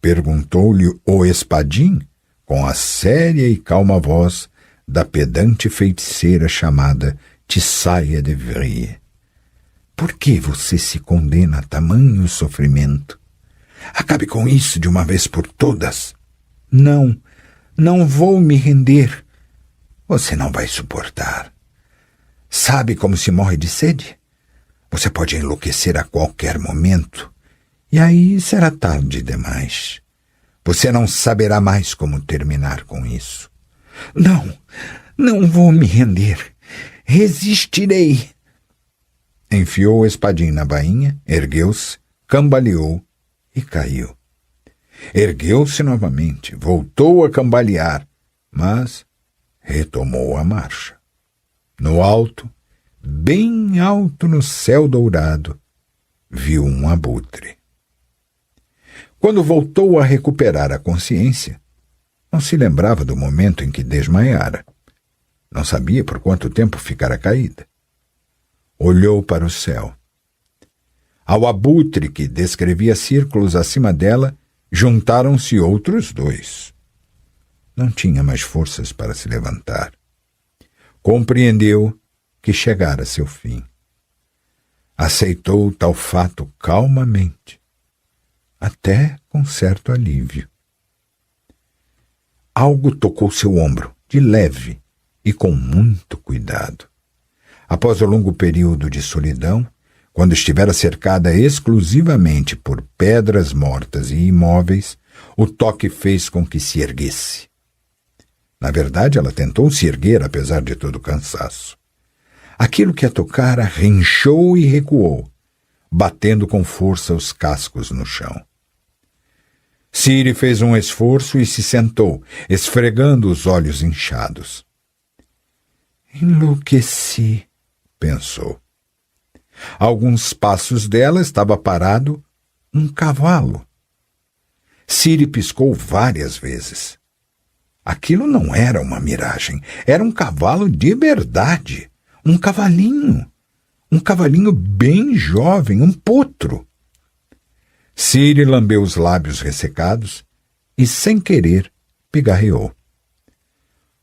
Perguntou-lhe o espadim com a séria e calma voz da pedante feiticeira chamada Tissaia de Vrie. Por que você se condena a tamanho sofrimento? Acabe com isso de uma vez por todas. Não vou me render. Você não vai suportar. Sabe como se morre de sede? Você pode enlouquecer a qualquer momento, e aí será tarde demais. Você não saberá mais como terminar com isso. Não vou me render. Resistirei. Enfiou o espadim na bainha, ergueu-se, cambaleou e caiu. Ergueu-se novamente, voltou a cambalear, mas retomou a marcha. No alto, bem alto no céu dourado, viu um abutre. Quando voltou a recuperar a consciência, não se lembrava do momento em que desmaiara. Não sabia por quanto tempo ficara caída. Olhou para o céu. Ao abutre que descrevia círculos acima dela, juntaram-se outros dois. Não tinha mais forças para se levantar. Compreendeu que chegara seu fim. Aceitou tal fato calmamente, até com certo alívio. Algo tocou seu ombro, de leve e com muito cuidado. Após o longo período de solidão, quando estivera cercada exclusivamente por pedras mortas e imóveis, o toque fez com que se erguesse. Na verdade, ela tentou se erguer, apesar de todo o cansaço. Aquilo que a tocara rinchou e recuou, batendo com força os cascos no chão. Ciri fez um esforço e se sentou, esfregando os olhos inchados. Enlouqueci, pensou. A alguns passos dela estava parado um cavalo. Ciri piscou várias vezes. Aquilo não era uma miragem, era um cavalo de verdade, um cavalinho bem jovem, um potro. Ciri lambeu os lábios ressecados e, sem querer, pigarreou.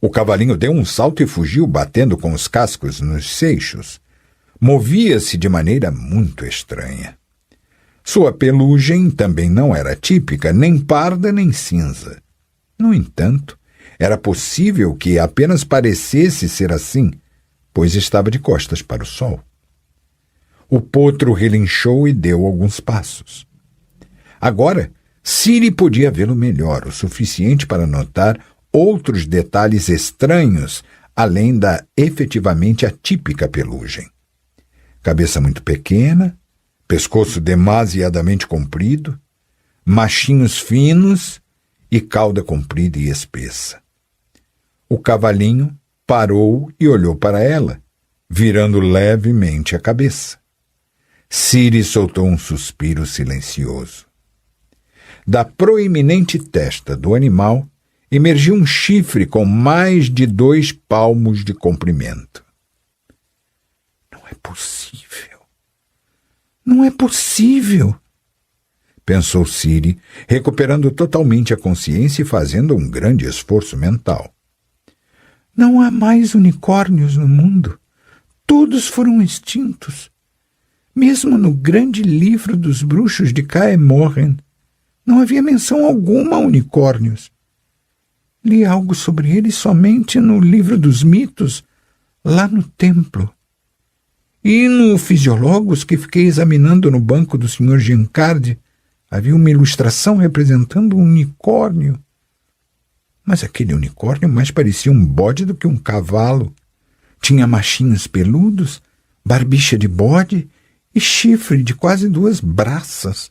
O cavalinho deu um salto e fugiu, batendo com os cascos nos seixos. Movia-se de maneira muito estranha. Sua pelugem também não era típica, nem parda nem cinza. No entanto, era possível que apenas parecesse ser assim, pois estava de costas para o sol. O potro relinchou e deu alguns passos. Agora, Ciri podia vê-lo melhor, o suficiente para notar outros detalhes estranhos, além da efetivamente atípica pelugem. Cabeça muito pequena, pescoço demasiadamente comprido, machinhos finos e cauda comprida e espessa. O cavalinho parou e olhou para ela, virando levemente a cabeça. Ciri soltou um suspiro silencioso. Da proeminente testa do animal emergiu um chifre com mais de 2 palmos de comprimento. Não é possível! Não é possível! Pensou Ciri, recuperando totalmente a consciência e fazendo um grande esforço mental. Não há mais unicórnios no mundo. Todos foram extintos. Mesmo no grande livro dos bruxos de Kaer-Morhen, não havia menção alguma a unicórnios. Li algo sobre eles somente no livro dos mitos, lá no templo. E no Fisiologos, que fiquei examinando no banco do Sr. Giancardi, havia uma ilustração representando um unicórnio. Mas aquele unicórnio mais parecia um bode do que um cavalo. Tinha machinhos peludos, barbicha de bode e chifre de quase 2 braças.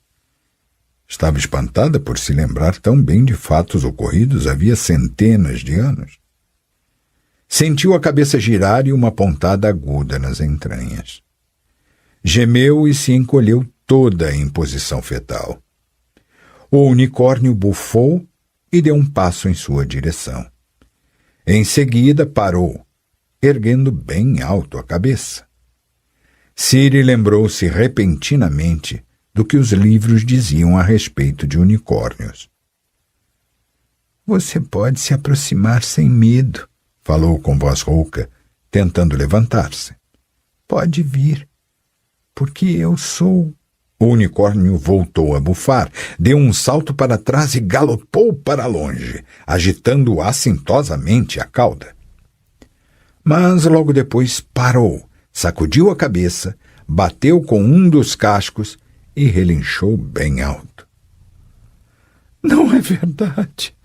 Estava espantada por se lembrar tão bem de fatos ocorridos havia centenas de anos. Sentiu a cabeça girar e uma pontada aguda nas entranhas. Gemeu e se encolheu toda em posição fetal. O unicórnio bufou e deu um passo em sua direção. Em seguida parou, erguendo bem alto a cabeça. Ciri lembrou-se repentinamente do que os livros diziam a respeito de unicórnios. Você pode se aproximar sem medo, falou com voz rouca, tentando levantar-se. Pode vir, porque eu sou... O unicórnio voltou a bufar, deu um salto para trás e galopou para longe, agitando assintosamente a cauda. Mas logo depois parou, sacudiu a cabeça, bateu com um dos cascos e relinchou bem alto. Não é verdade,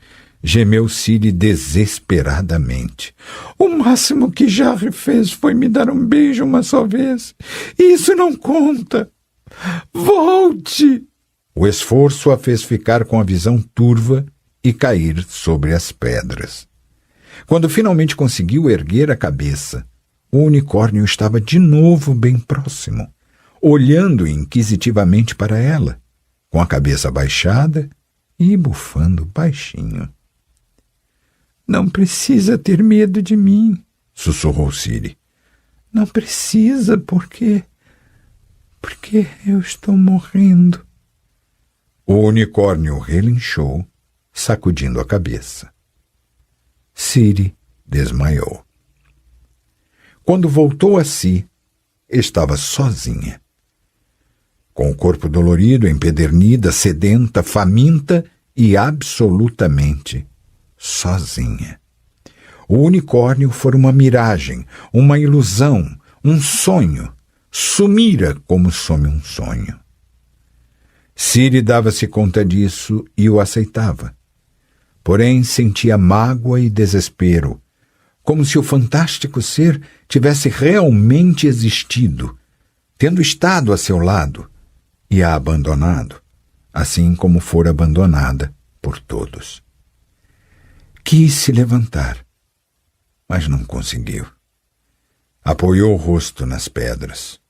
gemeu Ciri desesperadamente. O máximo que Jarre fez foi me dar um beijo uma só vez. Isso não conta. Volte! O esforço a fez ficar com a visão turva e cair sobre as pedras. Quando finalmente conseguiu erguer a cabeça, o unicórnio estava de novo bem próximo, olhando inquisitivamente para ela, com a cabeça baixada e bufando baixinho. Não precisa ter medo de mim, sussurrou Ciri. Não precisa, porque eu estou morrendo. O unicórnio relinchou, sacudindo a cabeça. Ciri desmaiou. Quando voltou a si, estava sozinha. Com o corpo dolorido, empedernida, sedenta, faminta e absolutamente sozinha. O unicórnio fora uma miragem, uma ilusão, um sonho. Sumira como some um sonho. Ciri dava-se conta disso e o aceitava. Porém, sentia mágoa e desespero, como se o fantástico ser tivesse realmente existido, tendo estado a seu lado e a abandonado, assim como fora abandonada por todos. Quis se levantar, mas não conseguiu. Apoiou o rosto nas pedras.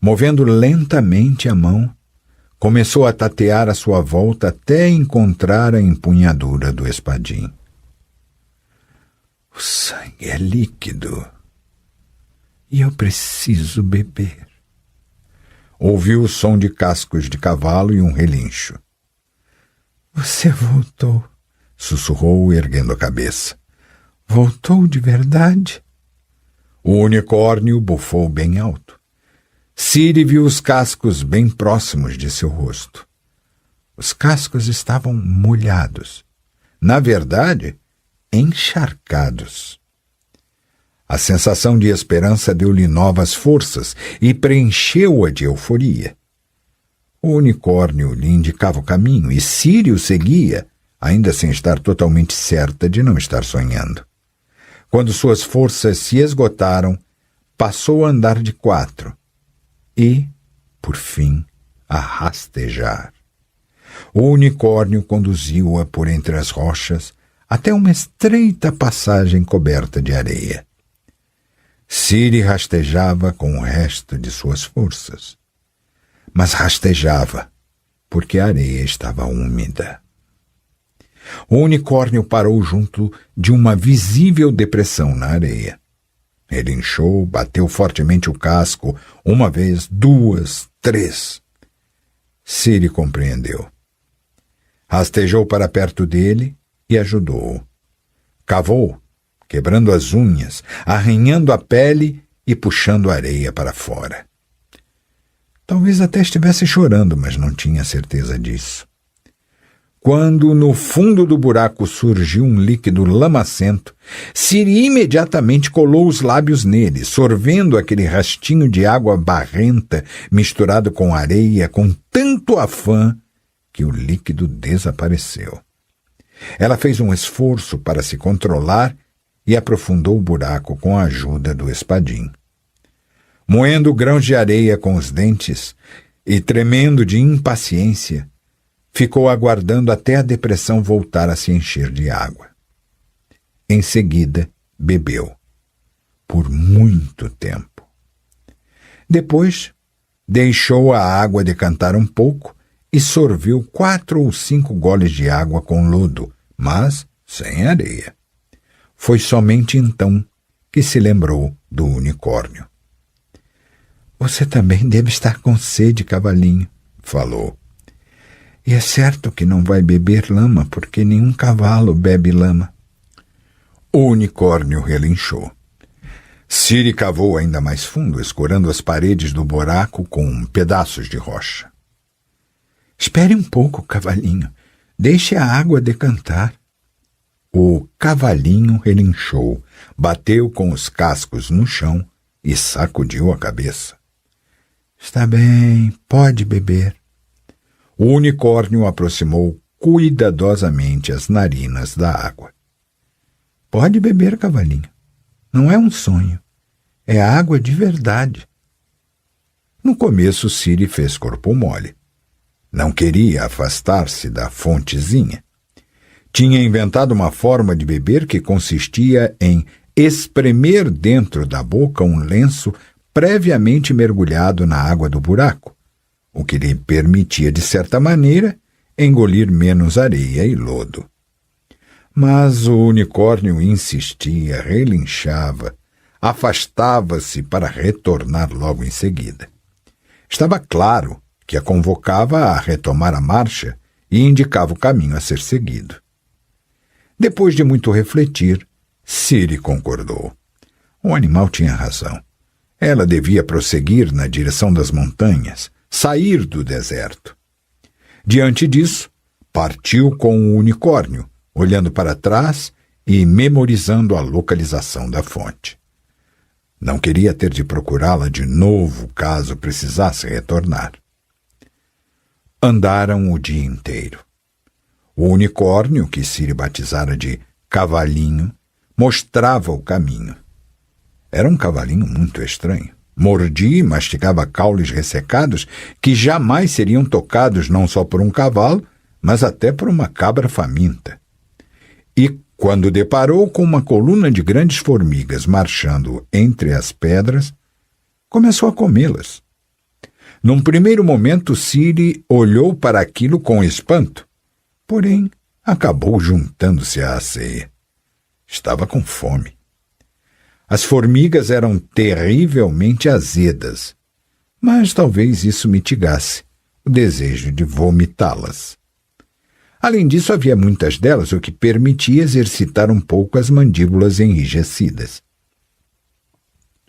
Movendo lentamente a mão, começou a tatear à sua volta até encontrar a empunhadura do espadim. O sangue é líquido e eu preciso beber. Ouviu o som de cascos de cavalo e um relincho. Você voltou, sussurrou, erguendo a cabeça. Voltou de verdade? O unicórnio bufou bem alto. Ciri viu os cascos bem próximos de seu rosto. Os cascos estavam molhados. Na verdade, encharcados. A sensação de esperança deu-lhe novas forças e preencheu-a de euforia. O unicórnio lhe indicava o caminho e Ciri o seguia, ainda sem estar totalmente certa de não estar sonhando. Quando suas forças se esgotaram, passou a andar de 4 e, por fim, a rastejar. O unicórnio conduziu-a por entre as rochas até uma estreita passagem coberta de areia. Ciri rastejava com o resto de suas forças, mas rastejava porque a areia estava úmida. O unicórnio parou junto de uma visível depressão na areia. Ele inchou, bateu fortemente o casco, 1 vez, 2, 3. Ciri compreendeu. Rastejou para perto dele e ajudou-o. Cavou, quebrando as unhas, arranhando a pele e puxando a areia para fora. Talvez até estivesse chorando, mas não tinha certeza disso. Quando no fundo do buraco surgiu um líquido lamacento, Ciri imediatamente colou os lábios nele, sorvendo aquele rastinho de água barrenta misturado com areia com tanto afã que o líquido desapareceu. Ela fez um esforço para se controlar e aprofundou o buraco com a ajuda do espadim. Moendo grãos de areia com os dentes e tremendo de impaciência, ficou aguardando até a depressão voltar a se encher de água. Em seguida, bebeu. Por muito tempo. Depois, deixou a água decantar um pouco e sorveu 4 ou 5 goles de água com lodo, mas sem areia. Foi somente então que se lembrou do unicórnio. Você também deve estar com sede, cavalinho, falou. E é certo que não vai beber lama, porque nenhum cavalo bebe lama. O unicórnio relinchou. Ciri cavou ainda mais fundo, escorando as paredes do buraco com pedaços de rocha. Espere um pouco, cavalinho. Deixe a água decantar. O cavalinho relinchou, bateu com os cascos no chão e sacudiu a cabeça. Está bem, pode beber. O unicórnio aproximou cuidadosamente as narinas da água. Pode beber, cavalinho. Não é um sonho. É água de verdade. No começo, Ciri fez corpo mole. Não queria afastar-se da fontezinha. Tinha inventado uma forma de beber que consistia em espremer dentro da boca um lenço previamente mergulhado na água do buraco, o que lhe permitia, de certa maneira, engolir menos areia e lodo. Mas o unicórnio insistia, relinchava, afastava-se para retornar logo em seguida. Estava claro que a convocava a retomar a marcha e indicava o caminho a ser seguido. Depois de muito refletir, Ciri concordou. O animal tinha razão. Ela devia prosseguir na direção das montanhas, sair do deserto. Diante disso, partiu com o unicórnio, olhando para trás e memorizando a localização da fonte. Não queria ter de procurá-la de novo caso precisasse retornar. Andaram o dia inteiro. O unicórnio, que Ciri batizara de cavalinho, mostrava o caminho. Era um cavalinho muito estranho. Mordia e mastigava caules ressecados que jamais seriam tocados não só por um cavalo, mas até por uma cabra faminta. E, quando deparou com uma coluna de grandes formigas marchando entre as pedras, começou a comê-las. Num primeiro momento, Ciri olhou para aquilo com espanto, porém acabou juntando-se à ceia. Estava com fome. As formigas eram terrivelmente azedas, mas talvez isso mitigasse o desejo de vomitá-las. Além disso, havia muitas delas, o que permitia exercitar um pouco as mandíbulas enrijecidas.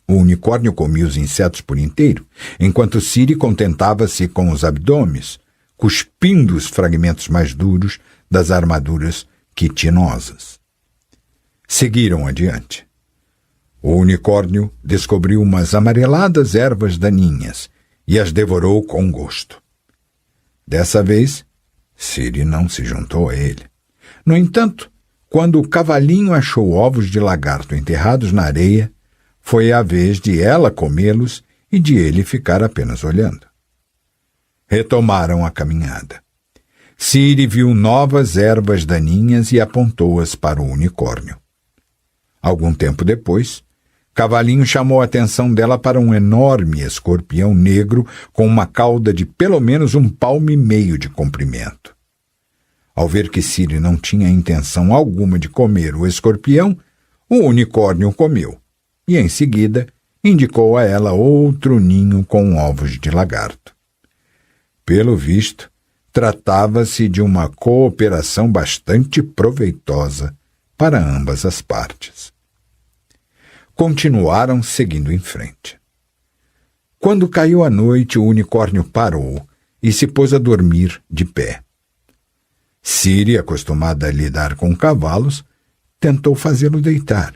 O unicórnio comia os insetos por inteiro, enquanto Ciri contentava-se com os abdômenes, cuspindo os fragmentos mais duros das armaduras quitinosas. Seguiram adiante. O unicórnio descobriu umas amareladas ervas daninhas e as devorou com gosto. Dessa vez, Ciri não se juntou a ele. No entanto, quando o cavalinho achou ovos de lagarto enterrados na areia, foi a vez de ela comê-los e de ele ficar apenas olhando. Retomaram a caminhada. Ciri viu novas ervas daninhas e apontou-as para o unicórnio. Algum tempo depois, Cavalinho chamou a atenção dela para um enorme escorpião negro com uma cauda de pelo menos 1,5 palmos de comprimento. Ao ver que Ciri não tinha intenção alguma de comer o escorpião, o unicórnio comeu e, em seguida, indicou a ela outro ninho com ovos de lagarto. Pelo visto, tratava-se de uma cooperação bastante proveitosa para ambas as partes. Continuaram seguindo em frente. Quando caiu a noite, o unicórnio parou e se pôs a dormir de pé. Ciri, acostumada a lidar com cavalos, tentou fazê-lo deitar.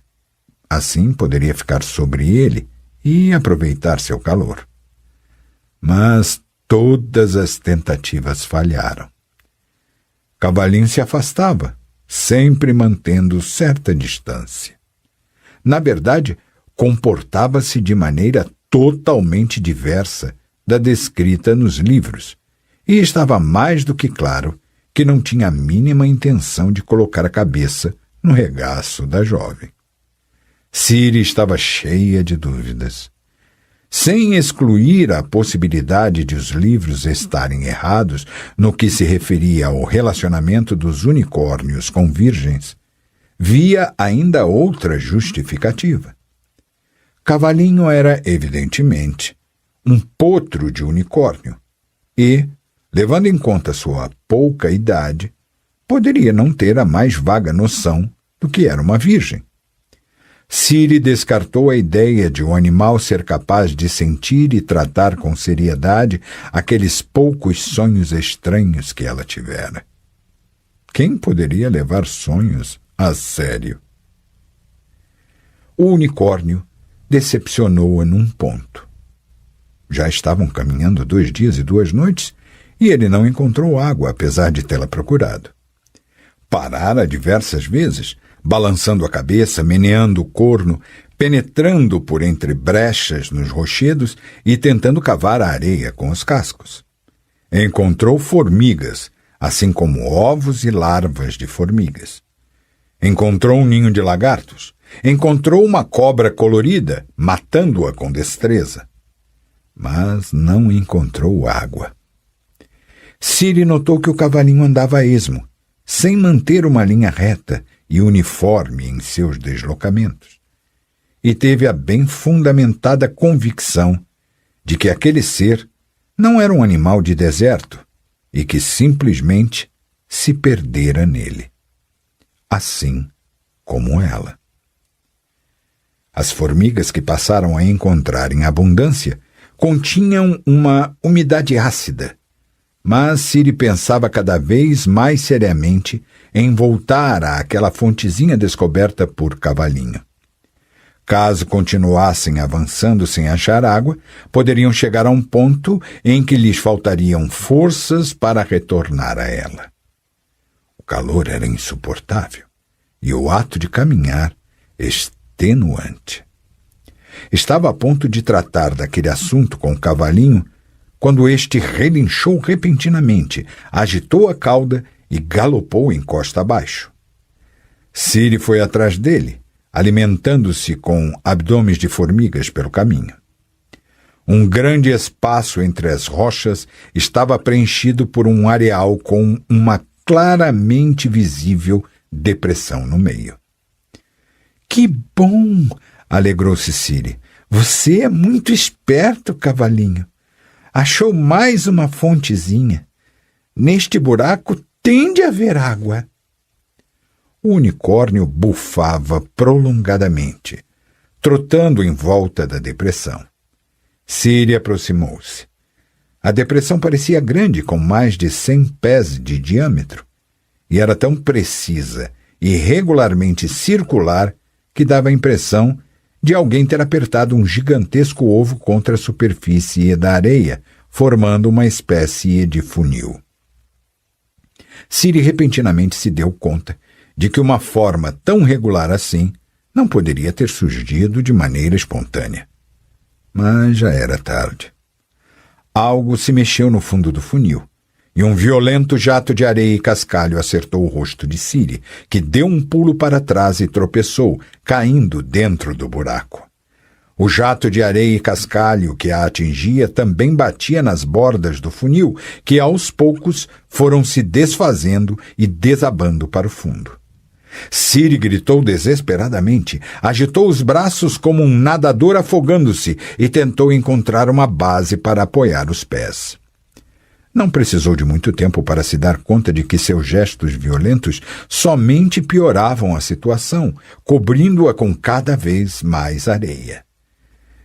Assim poderia ficar sobre ele e aproveitar seu calor. Mas todas as tentativas falharam. Cavalinho se afastava, sempre mantendo certa distância. Na verdade, comportava-se de maneira totalmente diversa da descrita nos livros, e estava mais do que claro que não tinha a mínima intenção de colocar a cabeça no regaço da jovem. Ciri estava cheia de dúvidas. Sem excluir a possibilidade de os livros estarem errados no que se referia ao relacionamento dos unicórnios com virgens, via ainda outra justificativa. Cavalinho era, evidentemente, um potro de unicórnio e, levando em conta sua pouca idade, poderia não ter a mais vaga noção do que era uma virgem. Ciri descartou a ideia de um animal ser capaz de sentir e tratar com seriedade aqueles poucos sonhos estranhos que ela tivera. Quem poderia levar sonhos a sério? O unicórnio decepcionou-a num ponto. Já estavam caminhando 2 dias e 2 noites e ele não encontrou água, apesar de tê-la procurado. Parara diversas vezes, balançando a cabeça, meneando o corno, penetrando por entre brechas nos rochedos e tentando cavar a areia com os cascos. Encontrou formigas, assim como ovos e larvas de formigas. Encontrou um ninho de lagartos. Encontrou uma cobra colorida, matando-a com destreza. Mas não encontrou água. Ciri notou que o cavalinho andava a esmo, sem manter uma linha reta e uniforme em seus deslocamentos, e teve a bem fundamentada convicção de que aquele ser não era um animal de deserto e que simplesmente se perdera nele, assim como ela. As formigas que passaram a encontrar em abundância continham uma umidade ácida, mas Ciri pensava cada vez mais seriamente em voltar àquela fontezinha descoberta por Cavalinho. Caso continuassem avançando sem achar água, poderiam chegar a um ponto em que lhes faltariam forças para retornar a ela. O calor era insuportável e o ato de caminhar extenuante. Estava a ponto de tratar daquele assunto com o Cavalinho quando este relinchou repentinamente, agitou a cauda e galopou em costa abaixo. Ciri foi atrás dele, alimentando-se com abdômenes de formigas pelo caminho. Um grande espaço entre as rochas estava preenchido por um areal com uma claramente visível depressão no meio. Que bom! Alegrou-se Ciri. Você é muito esperto, cavalinho. Achou mais uma fontezinha. Neste buraco tem de haver água. O unicórnio bufava prolongadamente, trotando em volta da depressão. Ciri aproximou-se. A depressão parecia grande, com mais de 100 pés de diâmetro, e era tão precisa e regularmente circular que dava a impressão de alguém ter apertado um gigantesco ovo contra a superfície da areia, formando uma espécie de funil. Ciri repentinamente se deu conta de que uma forma tão regular assim não poderia ter surgido de maneira espontânea. Mas já era tarde. Algo se mexeu no fundo do funil, e um violento jato de areia e cascalho acertou o rosto de Ciri, que deu um pulo para trás e tropeçou, caindo dentro do buraco. O jato de areia e cascalho que a atingia também batia nas bordas do funil, que aos poucos foram se desfazendo e desabando para o fundo. Ciri gritou desesperadamente, agitou os braços como um nadador afogando-se e tentou encontrar uma base para apoiar os pés. Não precisou de muito tempo para se dar conta de que seus gestos violentos somente pioravam a situação, cobrindo-a com cada vez mais areia.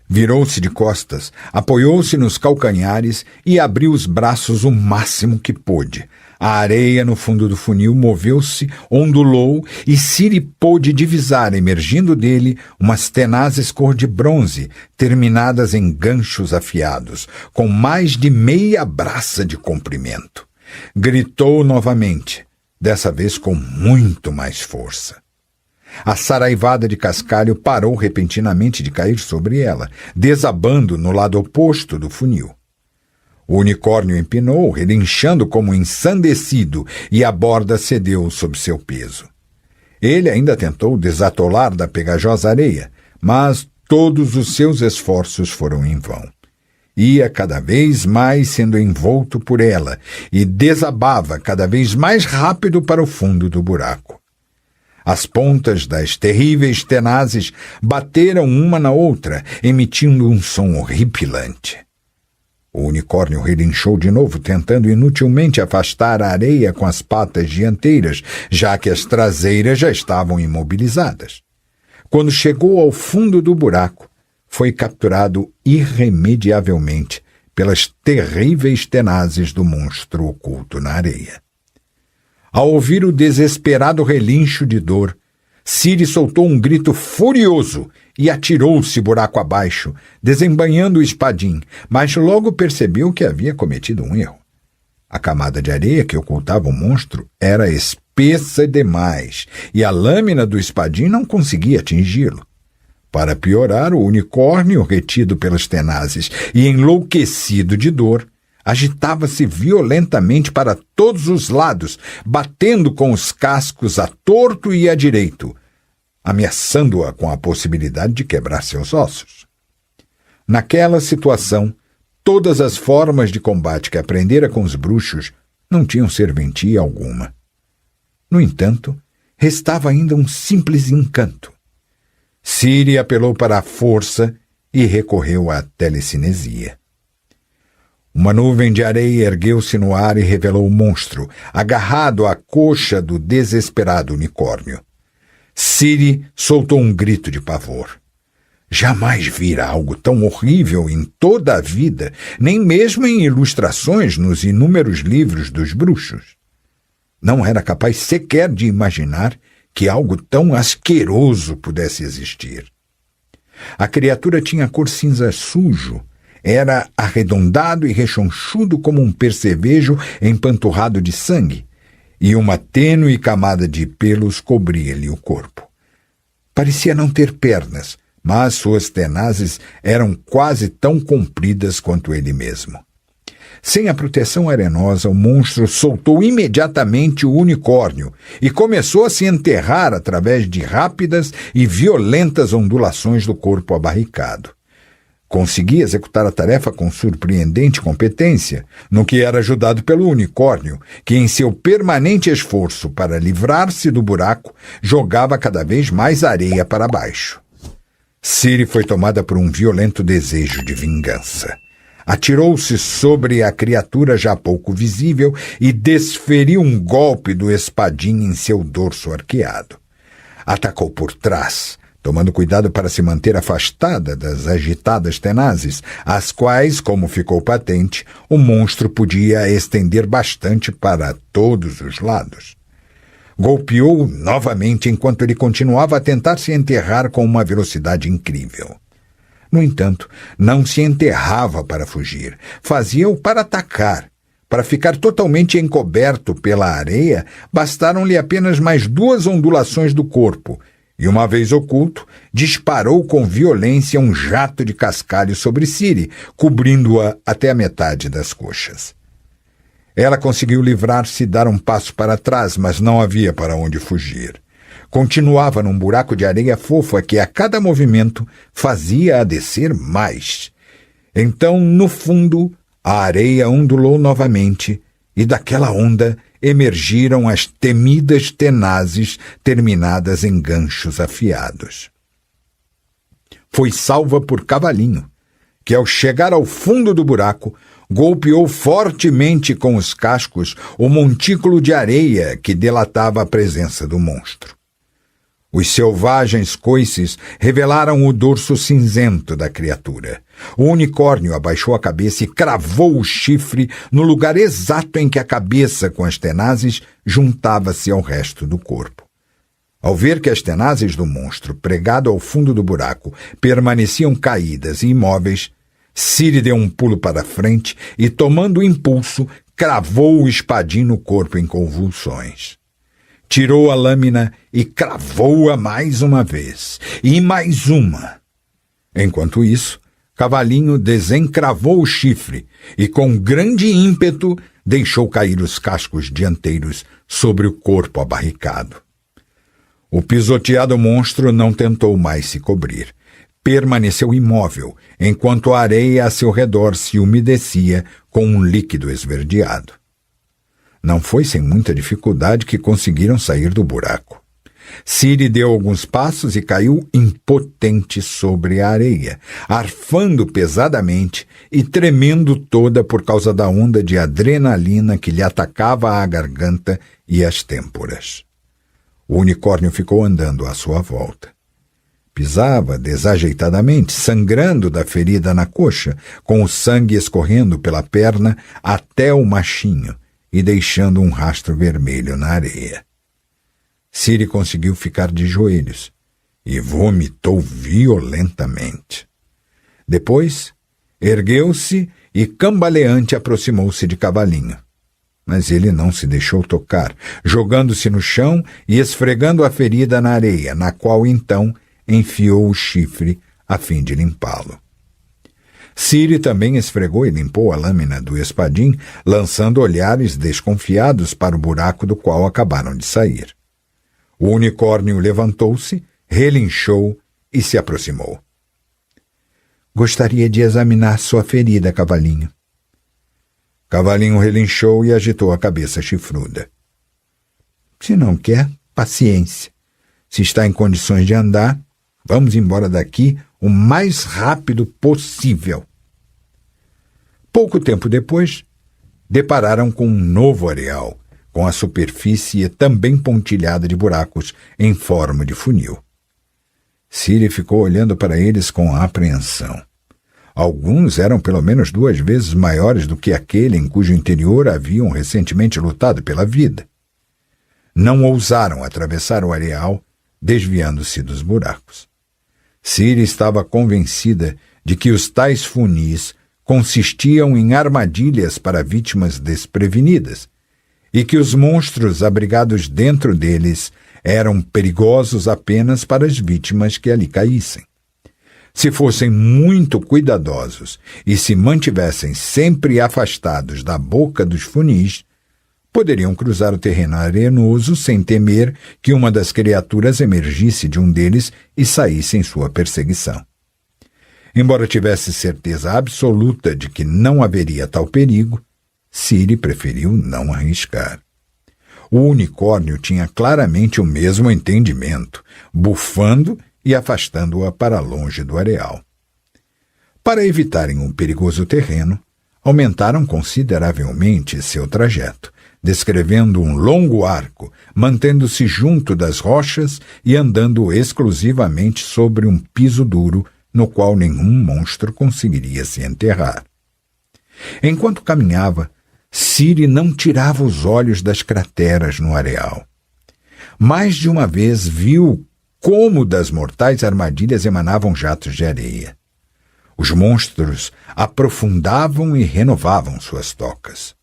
Virou-se de costas, apoiou-se nos calcanhares e abriu os braços o máximo que pôde. A areia no fundo do funil moveu-se, ondulou e Ciri pôde divisar, emergindo dele, umas tenazes cor de bronze, terminadas em ganchos afiados, com mais de meia braça de comprimento. Gritou novamente, dessa vez com muito mais força. A saraivada de cascalho parou repentinamente de cair sobre ela, desabando no lado oposto do funil. O unicórnio empinou, relinchando como ensandecido, e a borda cedeu sob seu peso. Ele ainda tentou desatolar da pegajosa areia, mas todos os seus esforços foram em vão. Ia cada vez mais sendo envolto por ela e desabava cada vez mais rápido para o fundo do buraco. As pontas das terríveis tenazes bateram uma na outra, emitindo um som horripilante. O unicórnio relinchou de novo, tentando inutilmente afastar a areia com as patas dianteiras, já que as traseiras já estavam imobilizadas. Quando chegou ao fundo do buraco, foi capturado irremediavelmente pelas terríveis tenazes do monstro oculto na areia. Ao ouvir o desesperado relincho de dor, Ciri soltou um grito furioso e atirou-se buraco abaixo, desembainhando o espadim, mas logo percebeu que havia cometido um erro. A camada de areia que ocultava o monstro era espessa demais e a lâmina do espadim não conseguia atingi-lo. Para piorar, o unicórnio, retido pelas tenazes e enlouquecido de dor, agitava-se violentamente para todos os lados, batendo com os cascos a torto e a direito, ameaçando-a com a possibilidade de quebrar seus ossos. Naquela situação, todas as formas de combate que aprendera com os bruxos não tinham serventia alguma. No entanto, restava ainda um simples encanto. Ciri apelou para a força e recorreu à telecinesia. Uma nuvem de areia ergueu-se no ar e revelou o monstro, agarrado à coxa do desesperado unicórnio. Ciri soltou um grito de pavor. Jamais vira algo tão horrível em toda a vida, nem mesmo em ilustrações nos inúmeros livros dos bruxos. Não era capaz sequer de imaginar que algo tão asqueroso pudesse existir. A criatura tinha cor cinza sujo, era arredondado e rechonchudo como um percevejo empanturrado de sangue, e uma tênue camada de pelos cobria-lhe o corpo. Parecia não ter pernas, mas suas tenazes eram quase tão compridas quanto ele mesmo. Sem a proteção arenosa, o monstro soltou imediatamente o unicórnio e começou a se enterrar através de rápidas e violentas ondulações do corpo abarricado. Conseguia executar a tarefa com surpreendente competência, no que era ajudado pelo unicórnio, que em seu permanente esforço para livrar-se do buraco, jogava cada vez mais areia para baixo. Ciri foi tomada por um violento desejo de vingança. Atirou-se sobre a criatura já pouco visível e desferiu um golpe do espadim em seu dorso arqueado. Atacou por trás, tomando cuidado para se manter afastada das agitadas tenazes, as quais, como ficou patente, o monstro podia estender bastante para todos os lados. Golpeou novamente enquanto ele continuava a tentar se enterrar com uma velocidade incrível. No entanto, não se enterrava para fugir, fazia-o para atacar. Para ficar totalmente encoberto pela areia, bastaram-lhe apenas mais 2 ondulações do corpo, e uma vez oculto, disparou com violência um jato de cascalho sobre Ciri, cobrindo-a até a metade das coxas. Ela conseguiu livrar-se e dar um passo para trás, mas não havia para onde fugir. Continuava num buraco de areia fofa que a cada movimento fazia-a descer mais. Então, no fundo, a areia ondulou novamente e daquela onda emergiram as temidas tenazes terminadas em ganchos afiados. Foi salva por Cavalinho, que ao chegar ao fundo do buraco, golpeou fortemente com os cascos o montículo de areia que delatava a presença do monstro. Os selvagens coices revelaram o dorso cinzento da criatura. O unicórnio abaixou a cabeça e cravou o chifre no lugar exato em que a cabeça com as tenazes juntava-se ao resto do corpo. Ao ver que as tenazes do monstro, pregado ao fundo do buraco, permaneciam caídas e imóveis, Ciri deu um pulo para frente e, tomando o impulso, cravou o espadim no corpo em convulsões. Tirou a lâmina e cravou-a mais uma vez, e mais uma. Enquanto isso, Cavalinho desencravou o chifre e, com grande ímpeto, deixou cair os cascos dianteiros sobre o corpo abarricado. O pisoteado monstro não tentou mais se cobrir. Permaneceu imóvel, enquanto a areia a seu redor se umedecia com um líquido esverdeado. Não foi sem muita dificuldade que conseguiram sair do buraco. Ciri deu alguns passos e caiu impotente sobre a areia, arfando pesadamente e tremendo toda por causa da onda de adrenalina que lhe atacava a garganta e as têmporas. O unicórnio ficou andando à sua volta. Pisava desajeitadamente, sangrando da ferida na coxa, com o sangue escorrendo pela perna até o machinho e deixando um rastro vermelho na areia. Ciri conseguiu ficar de joelhos e vomitou violentamente. Depois, ergueu-se e, cambaleante, aproximou-se de Cavalinho. Mas ele não se deixou tocar, jogando-se no chão e esfregando a ferida na areia, na qual, então, enfiou o chifre a fim de limpá-lo. Ciri também esfregou e limpou a lâmina do espadim, lançando olhares desconfiados para o buraco do qual acabaram de sair. O unicórnio levantou-se, relinchou e se aproximou. Gostaria de examinar sua ferida, Cavalinho. Cavalinho relinchou e agitou a cabeça chifruda. Se não quer, paciência. Se está em condições de andar, vamos embora daqui o mais rápido possível. Pouco tempo depois, depararam com um novo areal, com a superfície também pontilhada de buracos em forma de funil. Ciri ficou olhando para eles com apreensão. Alguns eram pelo menos 2 vezes maiores do que aquele em cujo interior haviam recentemente lutado pela vida. Não ousaram atravessar o areal, desviando-se dos buracos. Ciri estava convencida de que os tais funis consistiam em armadilhas para vítimas desprevenidas e que os monstros abrigados dentro deles eram perigosos apenas para as vítimas que ali caíssem. Se fossem muito cuidadosos e se mantivessem sempre afastados da boca dos funis, poderiam cruzar o terreno arenoso sem temer que uma das criaturas emergisse de um deles e saísse em sua perseguição. Embora tivesse certeza absoluta de que não haveria tal perigo, Ciri preferiu não arriscar. O unicórnio tinha claramente o mesmo entendimento, bufando e afastando-a para longe do areal. Para evitarem um perigoso terreno, aumentaram consideravelmente seu trajeto, descrevendo um longo arco, mantendo-se junto das rochas e andando exclusivamente sobre um piso duro no qual nenhum monstro conseguiria se enterrar. Enquanto caminhava, Ciri não tirava os olhos das crateras no areal. Mais de uma vez viu como das mortais armadilhas emanavam jatos de areia. Os monstros aprofundavam e renovavam suas tocas.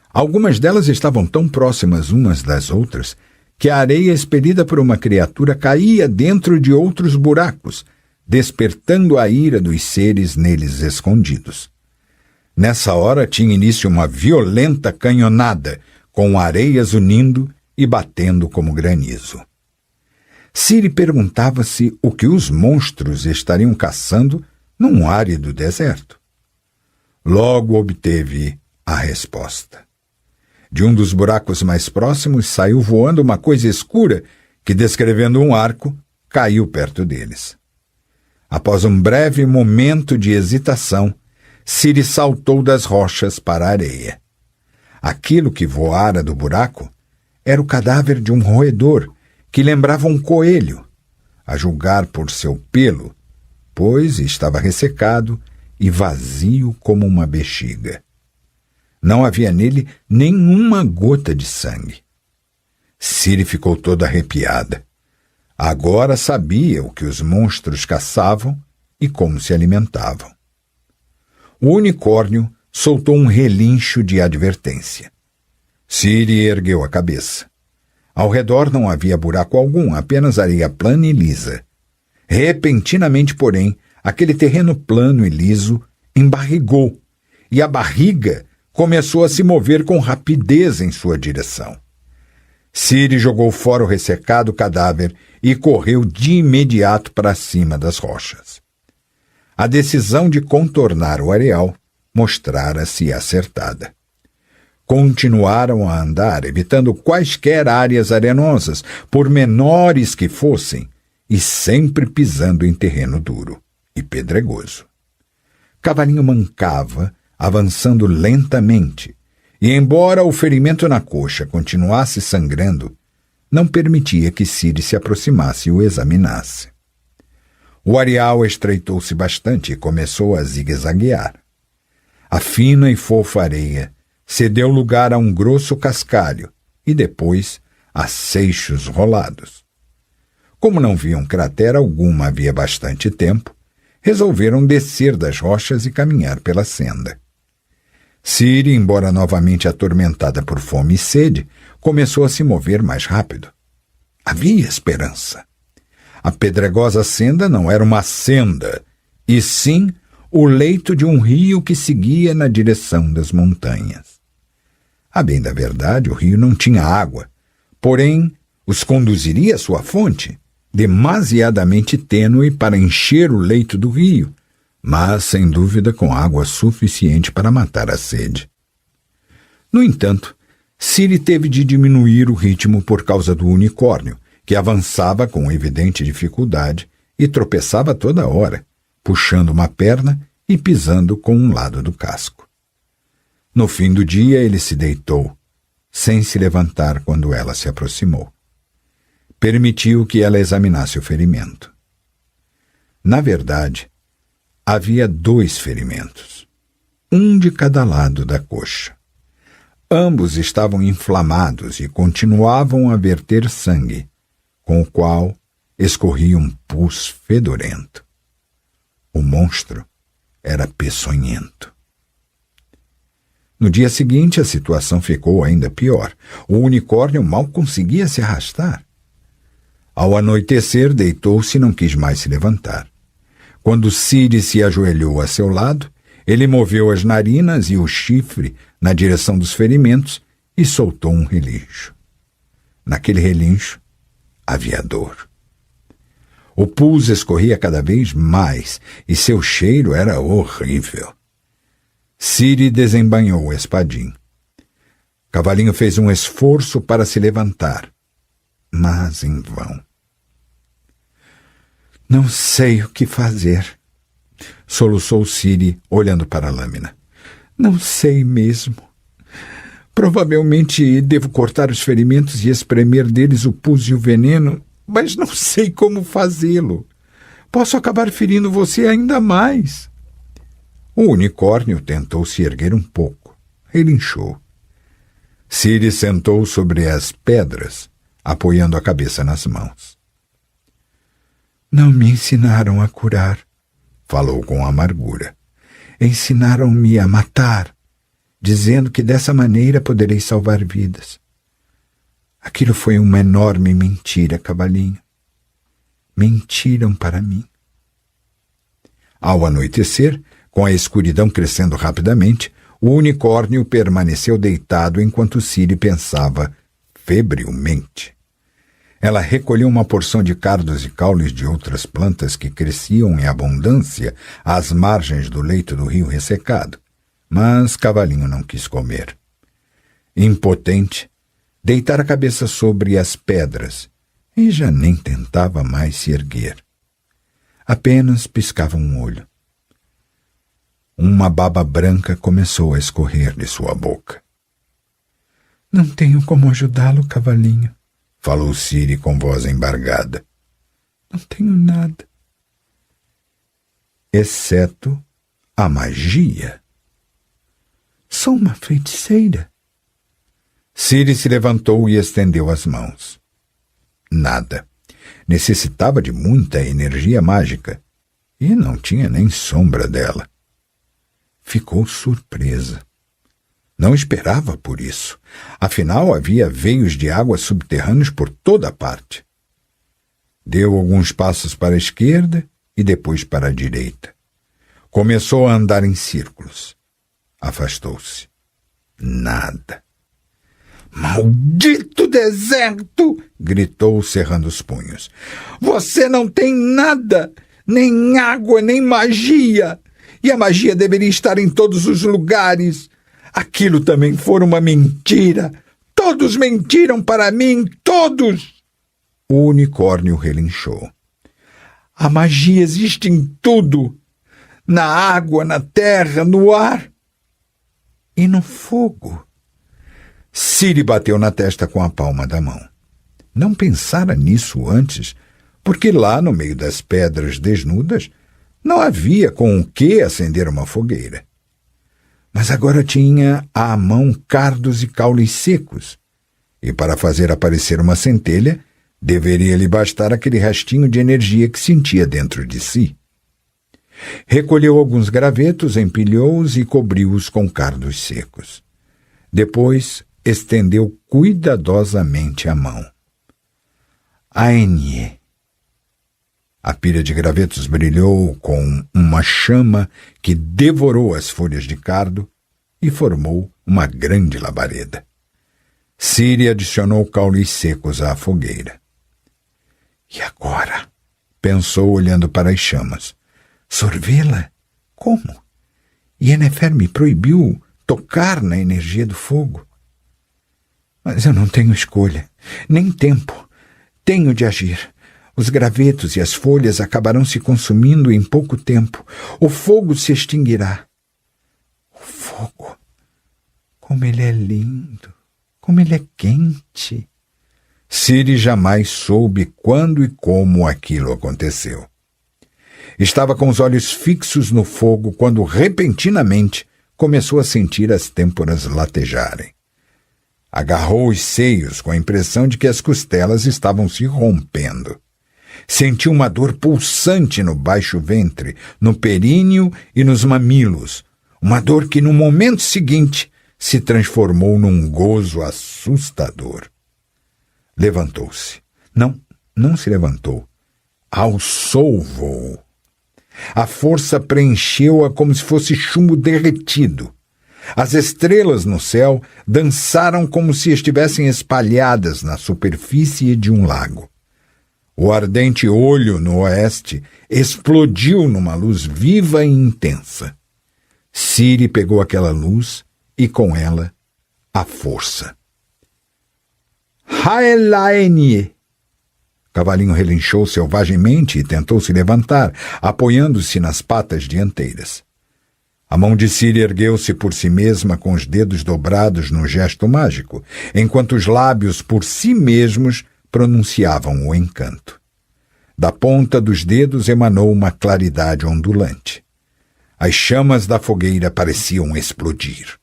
Algumas delas estavam tão próximas umas das outras que a areia expelida por uma criatura caía dentro de outros buracos, despertando a ira dos seres neles escondidos. Nessa hora tinha início uma violenta canhonada, com areias unindo e batendo como granizo. Ciri perguntava-se o que os monstros estariam caçando num árido deserto. Logo obteve a resposta. De um dos buracos mais próximos saiu voando uma coisa escura que, descrevendo um arco, caiu perto deles. Após um breve momento de hesitação, Ciri saltou das rochas para a areia. Aquilo que voara do buraco era o cadáver de um roedor que lembrava um coelho, a julgar por seu pelo, pois estava ressecado e vazio como uma bexiga. Não havia nele nenhuma gota de sangue. Ciri ficou toda arrepiada. Agora sabia o que os monstros caçavam e como se alimentavam. O unicórnio soltou um relincho de advertência. Ciri ergueu a cabeça. Ao redor não havia buraco algum, apenas areia plana e lisa. Repentinamente, porém, aquele terreno plano e liso embarrigou, e a barriga começou a se mover com rapidez em sua direção. Ciri jogou fora o ressecado cadáver e correu de imediato para cima das rochas. A decisão de contornar o areal mostrara-se acertada. Continuaram a andar, evitando quaisquer áreas arenosas, por menores que fossem, e sempre pisando em terreno duro e pedregoso. Cavalinho mancava, avançando lentamente, e embora o ferimento na coxa continuasse sangrando, não permitia que Ciri se aproximasse e o examinasse. O areal estreitou-se bastante e começou a zigue-zaguear. A fina e fofa areia cedeu lugar a um grosso cascalho e depois a seixos rolados. Como não viam cratera alguma havia bastante tempo, resolveram descer das rochas e caminhar pela senda. Ciri, embora novamente atormentada por fome e sede, começou a se mover mais rápido. Havia esperança. A pedregosa senda não era uma senda, e sim o leito de um rio que seguia na direção das montanhas. A bem da verdade, o rio não tinha água, porém os conduziria à sua fonte, demasiadamente tênue para encher o leito do rio, mas, sem dúvida, com água suficiente para matar a sede. No entanto, Ciri teve de diminuir o ritmo por causa do unicórnio, que avançava com evidente dificuldade e tropeçava toda hora, puxando uma perna e pisando com um lado do casco. No fim do dia, ele se deitou, sem se levantar quando ela se aproximou. Permitiu que ela examinasse o ferimento. Na verdade, havia 2 ferimentos, um de cada lado da coxa. Ambos estavam inflamados e continuavam a verter sangue, com o qual escorria um pus fedorento. O monstro era peçonhento. No dia seguinte, a situação ficou ainda pior. O unicórnio mal conseguia se arrastar. Ao anoitecer, deitou-se e não quis mais se levantar. Quando Ciri se ajoelhou a seu lado, ele moveu as narinas e o chifre na direção dos ferimentos e soltou um relincho. Naquele relincho havia dor. O pus escorria cada vez mais e seu cheiro era horrível. Ciri desembainhou o espadim. Cavalinho fez um esforço para se levantar, mas em vão. Não sei o que fazer, soluçou Ciri, olhando para a lâmina. Não sei mesmo. Provavelmente devo cortar os ferimentos e espremer deles o pus e o veneno, mas não sei como fazê-lo. Posso acabar ferindo você ainda mais. O unicórnio tentou se erguer um pouco. Relinchou. Ciri sentou sobre as pedras, apoiando a cabeça nas mãos. Não me ensinaram a curar, falou com amargura. Ensinaram-me a matar, dizendo que dessa maneira poderei salvar vidas. Aquilo foi uma enorme mentira, Cavalinho. Mentiram para mim. Ao anoitecer, com a escuridão crescendo rapidamente, o unicórnio permaneceu deitado enquanto Ciri pensava febrilmente. Ela recolheu uma porção de cardos e caules de outras plantas que cresciam em abundância às margens do leito do rio ressecado, mas Cavalinho não quis comer. Impotente, deitara a cabeça sobre as pedras e já nem tentava mais se erguer. Apenas piscava um olho. Uma baba branca começou a escorrer de sua boca. Não tenho como ajudá-lo, Cavalinho, falou Ciri com voz embargada. Não tenho nada. Exceto a magia. Sou uma feiticeira. Ciri se levantou e estendeu as mãos. Nada. Necessitava de muita energia mágica e não tinha nem sombra dela. Ficou surpresa. Não esperava por isso. Afinal, havia veios de água subterrâneos por toda a parte. Deu alguns passos para a esquerda e depois para a direita. Começou a andar em círculos. Afastou-se. Nada. Maldito deserto! Gritou, cerrando os punhos. Você não tem nada! Nem água, nem magia! E a magia deveria estar em todos os lugares. Aquilo também foi uma mentira. Todos mentiram para mim, todos! O unicórnio relinchou. A magia existe em tudo. Na água, na terra, no ar e no fogo. Ciri bateu na testa com a palma da mão. Não pensara nisso antes, porque lá no meio das pedras desnudas não havia com o que acender uma fogueira. Mas agora tinha à mão cardos e caules secos, e para fazer aparecer uma centelha, deveria lhe bastar aquele restinho de energia que sentia dentro de si. Recolheu alguns gravetos, empilhou-os e cobriu-os com cardos secos. Depois estendeu cuidadosamente a mão. Aenye. A pilha de gravetos brilhou com uma chama que devorou as folhas de cardo e formou uma grande labareda. Ciri adicionou caules secos à fogueira. E agora? Pensou olhando para as chamas. Sorvê-la? Como? Yennefer me proibiu tocar na energia do fogo. Mas eu não tenho escolha, nem tempo. Tenho de agir. Os gravetos e as folhas acabarão se consumindo em pouco tempo. O fogo se extinguirá. O fogo! Como ele é lindo! Como ele é quente! Ciri jamais soube quando e como aquilo aconteceu. Estava com os olhos fixos no fogo quando, repentinamente, começou a sentir as têmporas latejarem. Agarrou os seios com a impressão de que as costelas estavam se rompendo. Sentiu uma dor pulsante no baixo ventre, no períneo e nos mamilos, uma dor que no momento seguinte se transformou num gozo assustador. Levantou-se. Não se levantou. Alçou o voo. A força preencheu-a como se fosse chumbo derretido. As estrelas no céu dançaram como se estivessem espalhadas na superfície de um lago. O ardente olho no oeste explodiu numa luz viva e intensa. Ciri pegou aquela luz e, com ela, a força. Haelaenie! O cavalinho relinchou selvagemente e tentou se levantar, apoiando-se nas patas dianteiras. A mão de Ciri ergueu-se por si mesma com os dedos dobrados no gesto mágico, enquanto os lábios por si mesmos pronunciavam o encanto. Da ponta dos dedos emanou uma claridade ondulante. As chamas da fogueira pareciam explodir.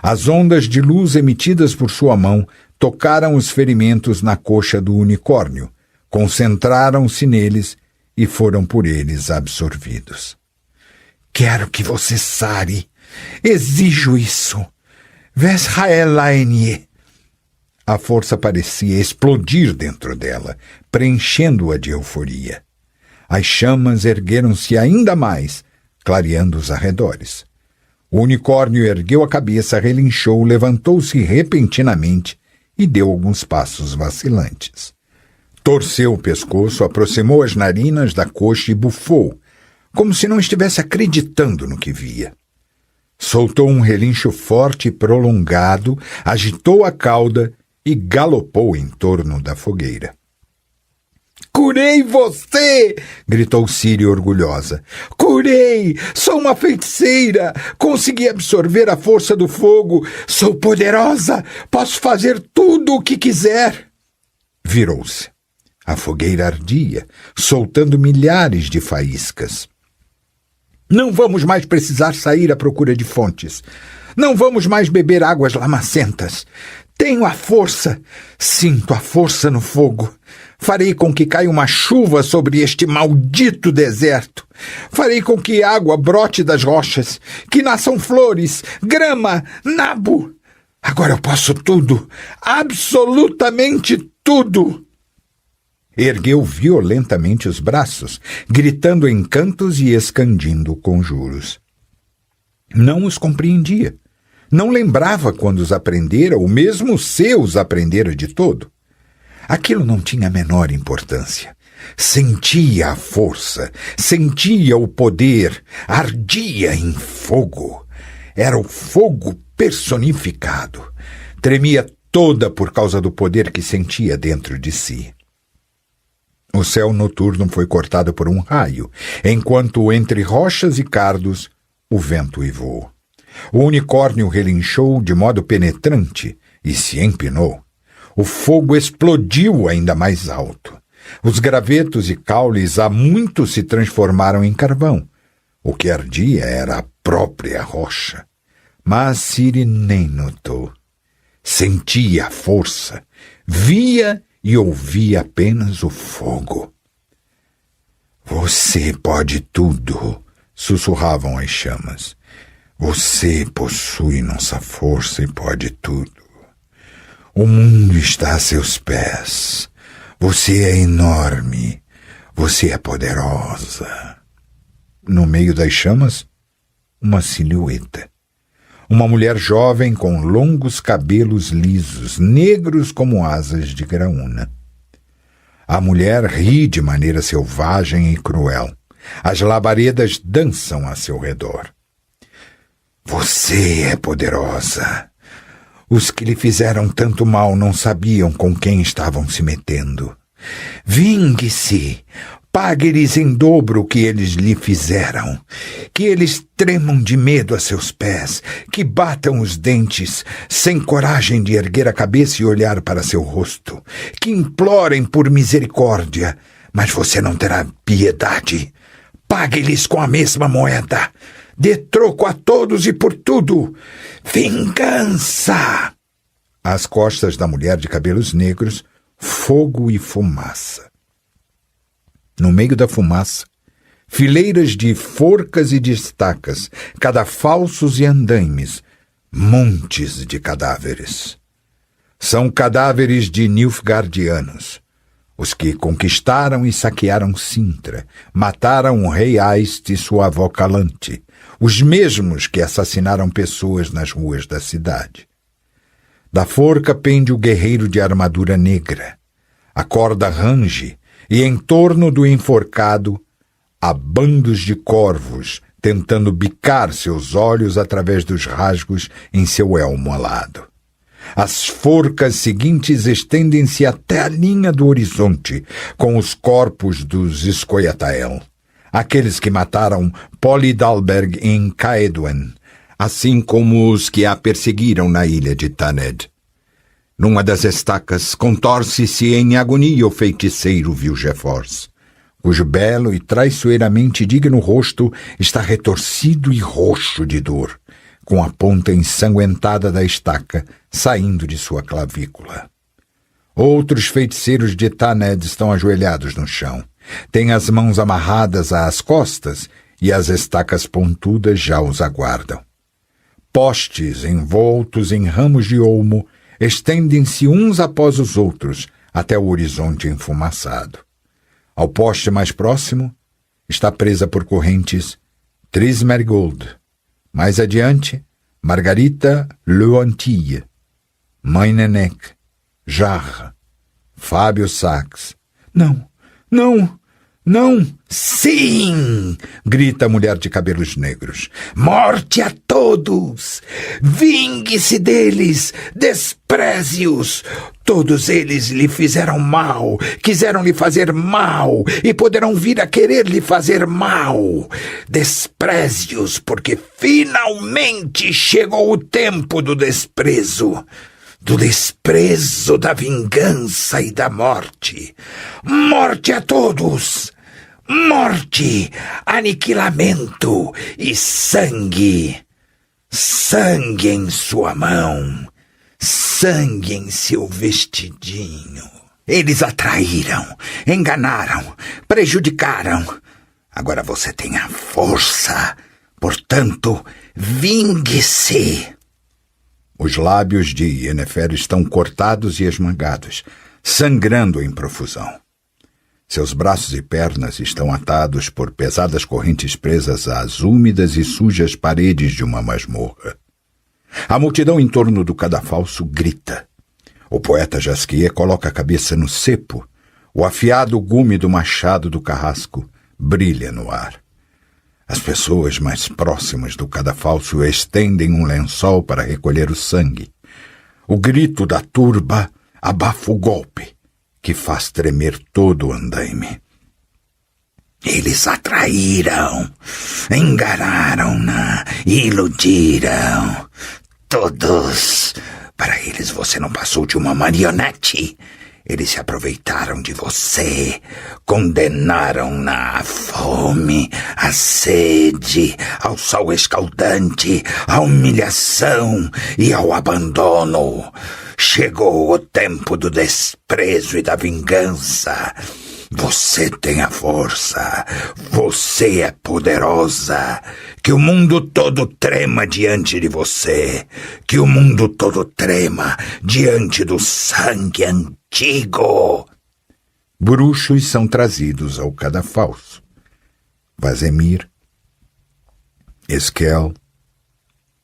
As ondas de luz emitidas por sua mão tocaram os ferimentos na coxa do unicórnio, concentraram-se neles e foram por eles absorvidos. Quero que você sare. Exijo isso. Veshaelaenie. A força parecia explodir dentro dela, preenchendo-a de euforia. As chamas ergueram-se ainda mais, clareando os arredores. O unicórnio ergueu a cabeça, relinchou, levantou-se repentinamente e deu alguns passos vacilantes. Torceu o pescoço, aproximou as narinas da coxa e bufou, como se não estivesse acreditando no que via. Soltou um relincho forte e prolongado, agitou a cauda e galopou em torno da fogueira. Curei você! Gritou Ciri orgulhosa. Curei! Sou uma feiticeira! Consegui absorver a força do fogo! Sou poderosa! Posso fazer tudo o que quiser! Virou-se. A fogueira ardia, soltando milhares de faíscas. Não vamos mais precisar sair à procura de fontes. Não vamos mais beber águas lamacentas. Tenho a força, sinto a força no fogo. Farei com que caia uma chuva sobre este maldito deserto. Farei com que água brote das rochas, que nasçam flores, grama, nabo. Agora eu posso tudo, absolutamente tudo. Ergueu violentamente os braços, gritando encantos e escandindo conjuros. Não os compreendia. Não lembrava quando os aprendera, ou mesmo se os aprendera de todo. Aquilo não tinha a menor importância. Sentia a força, sentia o poder, ardia em fogo. Era o fogo personificado. Tremia toda por causa do poder que sentia dentro de si. O céu noturno foi cortado por um raio, enquanto entre rochas e cardos o vento uivou. O unicórnio relinchou de modo penetrante e se empinou. O fogo explodiu ainda mais alto. Os gravetos e caules há muito se transformaram em carvão. O que ardia era a própria rocha. Mas Ciri nem notou. Sentia a força, via e ouvia apenas o fogo. Você pode tudo, sussurravam as chamas. Você possui nossa força e pode tudo. O mundo está a seus pés. Você é enorme. Você é poderosa. No meio das chamas, uma silhueta. Uma mulher jovem com longos cabelos lisos, negros como asas de graúna. A mulher ri de maneira selvagem e cruel. As labaredas dançam a seu redor. Você é poderosa. Os que lhe fizeram tanto mal não sabiam com quem estavam se metendo. Vingue-se. Pague-lhes em dobro o que eles lhe fizeram. Que eles tremam de medo a seus pés, que batam os dentes, sem coragem de erguer a cabeça e olhar para seu rosto. Que implorem por misericórdia, mas você não terá piedade. Pague-lhes com a mesma moeda. Dê troco a todos e por tudo. Vingança! Às costas da mulher de cabelos negros, fogo e fumaça. No meio da fumaça, fileiras de forcas e de estacas, cadafalsos e andaimes, montes de cadáveres. São cadáveres de Nilfgaardianos, os que conquistaram e saquearam Sintra, mataram o rei Aist e sua avó Calante, os mesmos que assassinaram pessoas nas ruas da cidade. Da forca pende o guerreiro de armadura negra. A corda range e em torno do enforcado há bandos de corvos tentando bicar seus olhos através dos rasgos em seu elmo alado. As forcas seguintes estendem-se até a linha do horizonte, com os corpos dos Scoia'tael, aqueles que mataram Polly Dalberg em Caedwen, assim como os que a perseguiram na ilha de Thanedd. Numa das estacas, contorce-se em agonia o feiticeiro Vilgefortz, cujo belo e traiçoeiramente digno rosto está retorcido e roxo de dor, com a ponta ensanguentada da estaca saindo de sua clavícula. Outros feiticeiros de Thanedd estão ajoelhados no chão. Têm as mãos amarradas às costas e as estacas pontudas já os aguardam. Postes envoltos em ramos de olmo estendem-se uns após os outros até o horizonte enfumaçado. Ao poste mais próximo está presa por correntes Tris Merigold. Mais adiante, Margarita Leontille, Mãe Nenek, Jarre, Fábio Sachs. Não, não, não! Sim! Grita a mulher de cabelos negros. Morte a todos! Vingue-se deles! Despreze-os! Todos eles lhe fizeram mal, quiseram lhe fazer mal e poderão vir a querer lhe fazer mal. Despreze-os, porque finalmente chegou o tempo do desprezo. Do desprezo, da vingança e da morte. Morte a todos! Morte, aniquilamento e sangue. Sangue em sua mão, sangue em seu vestidinho. Eles atraíram, enganaram, prejudicaram. Agora você tem a força, portanto, vingue-se. Os lábios de Yennefer estão cortados e esmagados, sangrando em profusão. Seus braços e pernas estão atados por pesadas correntes presas às úmidas e sujas paredes de uma masmorra. A multidão em torno do cadafalso grita. O poeta Jasquier coloca a cabeça no cepo. O afiado gume do machado do carrasco brilha no ar. As pessoas mais próximas do cadafalso estendem um lençol para recolher o sangue. O grito da turba abafa o golpe, que faz tremer todo o andaime. Eles atraíram, enganaram-na, iludiram. Todos. Para eles você não passou de uma marionete. Eles se aproveitaram de você, condenaram-na à fome, à sede, ao sol escaldante, à humilhação e ao abandono. Chegou o tempo do desprezo e da vingança. Você tem a força, você é poderosa, que o mundo todo trema diante de você, que o mundo todo trema diante do sangue antigo. Bruxos são trazidos ao cadafalso. Vazemir, Esquel,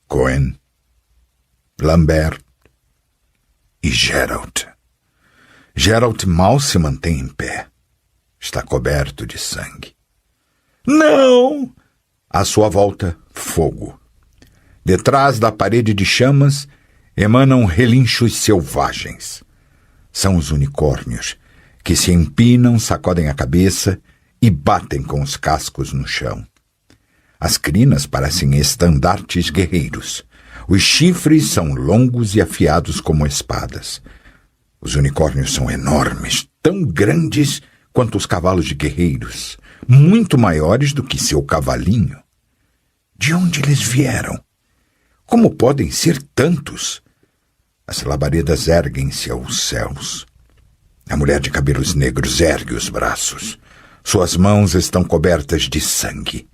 Cohen, Lambert e Geralt. Geralt mal se mantém em pé. Está coberto de sangue. Não! À sua volta, fogo. Detrás da parede de chamas, emanam relinchos selvagens. São os unicórnios, que se empinam, sacodem a cabeça e batem com os cascos no chão. As crinas parecem estandartes guerreiros. Os chifres são longos e afiados como espadas. Os unicórnios são enormes, tão grandes quanto os cavalos de guerreiros, muito maiores do que seu cavalinho. De onde eles vieram? Como podem ser tantos? As labaredas erguem-se aos céus. A mulher de cabelos negros ergue os braços. Suas mãos estão cobertas de sangue.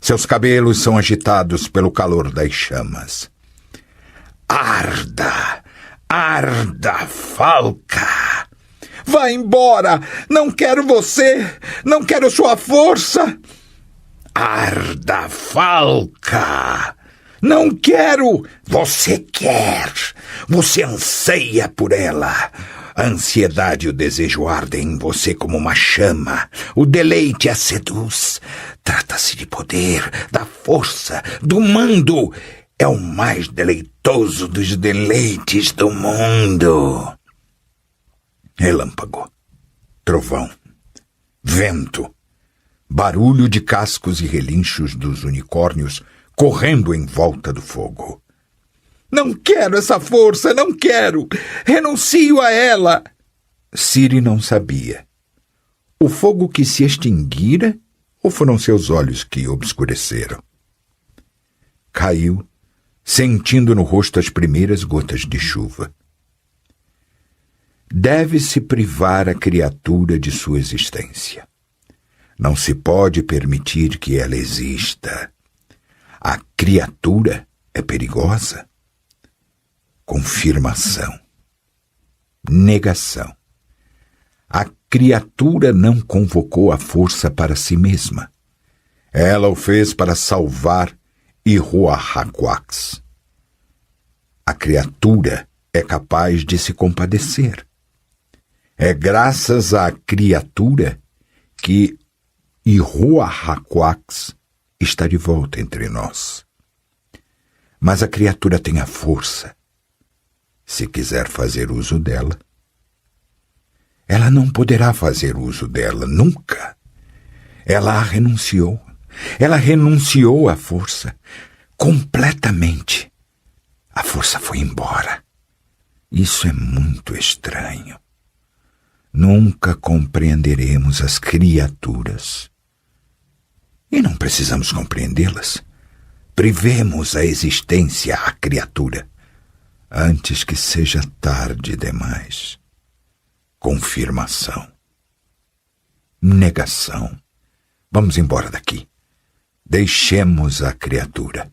Seus cabelos são agitados pelo calor das chamas. Arda! Arda, Falca! Vá embora! Não quero você! Não quero sua força! Arda, Falca! Não quero! Você quer! Você anseia por ela! A ansiedade e o desejo ardem em você como uma chama. O deleite a seduz. Trata-se de poder, da força, do mando. É o mais deleitoso dos deleites do mundo. Relâmpago, trovão, vento, barulho de cascos e relinchos dos unicórnios correndo em volta do fogo. Não quero essa força, não quero! Renuncio a ela! Ciri não sabia. O fogo que se extinguira ou foram seus olhos que obscureceram? Caiu, sentindo no rosto as primeiras gotas de chuva. Deve-se privar a criatura de sua existência. Não se pode permitir que ela exista. A criatura é perigosa. Confirmação. Negação. A criatura não convocou a força para si mesma. Ela o fez para salvar Ihoahaquax. A criatura é capaz de se compadecer. É graças à criatura que Ihoahaquax está de volta entre nós. Mas a criatura tem a força. Se quiser fazer uso dela, ela não poderá fazer uso dela nunca. Ela a renunciou. Ela renunciou à força completamente. A força foi embora. Isso é muito estranho. Nunca compreenderemos as criaturas. E não precisamos compreendê-las. Privemos a existência à criatura antes que seja tarde demais. Confirmação. Negação. Vamos embora daqui. Deixemos a criatura.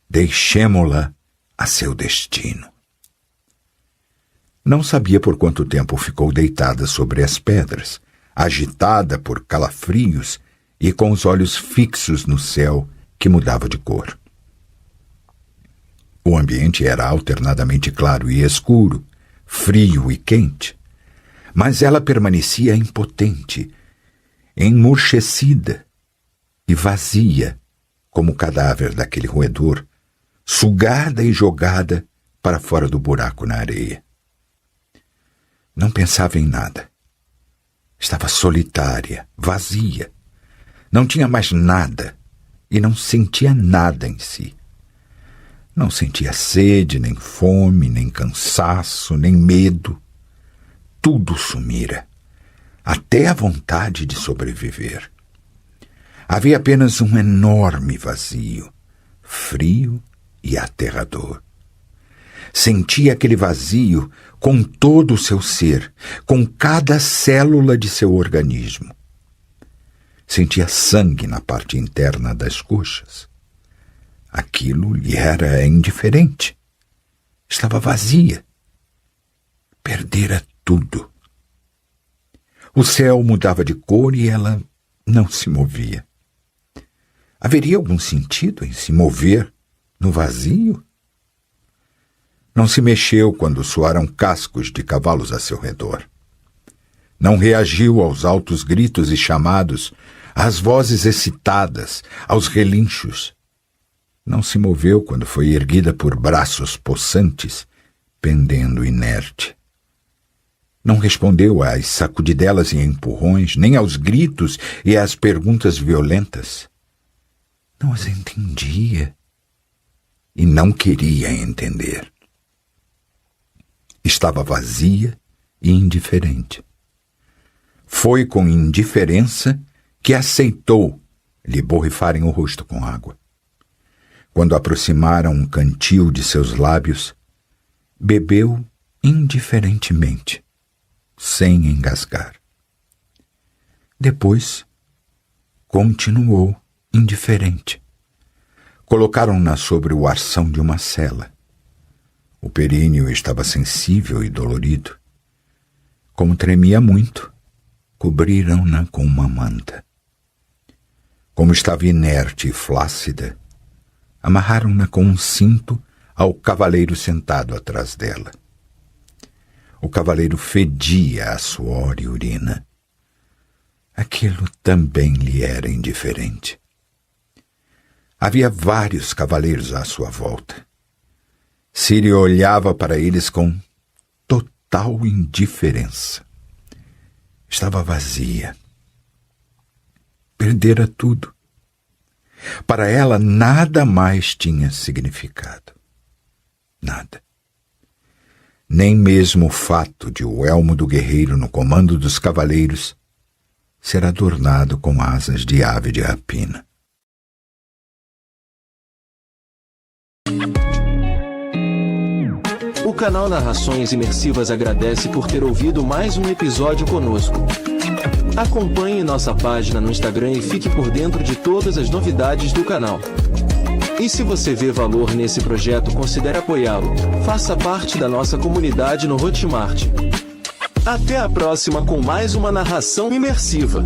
Deixemo-la a seu destino. Não sabia por quanto tempo ficou deitada sobre as pedras, agitada por calafrios e com os olhos fixos no céu que mudava de cor. O ambiente era alternadamente claro e escuro, frio e quente, mas ela permanecia impotente, emurchecida e vazia, como o cadáver daquele roedor, sugada e jogada para fora do buraco na areia. Não pensava em nada. Estava solitária, vazia. Não tinha mais nada e não sentia nada em si. Não sentia sede, nem fome, nem cansaço, nem medo. Tudo sumira, até a vontade de sobreviver. Havia apenas um enorme vazio, frio e aterrador. Sentia aquele vazio com todo o seu ser, com cada célula de seu organismo. Sentia sangue na parte interna das coxas. Aquilo lhe era indiferente. Estava vazia. Perdera tudo. O céu mudava de cor e ela não se movia. Haveria algum sentido em se mover no vazio? Não se mexeu quando soaram cascos de cavalos a seu redor. Não reagiu aos altos gritos e chamados, às vozes excitadas, aos relinchos. Não se moveu quando foi erguida por braços possantes, pendendo inerte. Não respondeu às sacudidelas e empurrões, nem aos gritos e às perguntas violentas. Não as entendia e não queria entender. Estava vazia e indiferente. Foi com indiferença que aceitou lhe borrifarem o rosto com água. Quando aproximaram um cantil de seus lábios, bebeu indiferentemente, sem engasgar. Depois, continuou indiferente. Colocaram-na sobre o arção de uma cela. O períneo estava sensível e dolorido. Como tremia muito, cobriram-na com uma manta. Como estava inerte e flácida, Amarraram-na com um cinto ao cavaleiro sentado atrás dela. O cavaleiro fedia a suor e urina. Aquilo também lhe era indiferente. Havia vários cavaleiros à sua volta. Ciri olhava para eles com total indiferença. Estava vazia. Perdera tudo. Para ela, nada mais tinha significado. Nada. Nem mesmo o fato de o elmo do guerreiro no comando dos cavaleiros ser adornado com asas de ave de rapina. O canal Narrações Imersivas agradece por ter ouvido mais um episódio conosco. Acompanhe nossa página no Instagram e fique por dentro de todas as novidades do canal. E se você vê valor nesse projeto, considere apoiá-lo. Faça parte da nossa comunidade no Hotmart. Até a próxima com mais uma narração imersiva.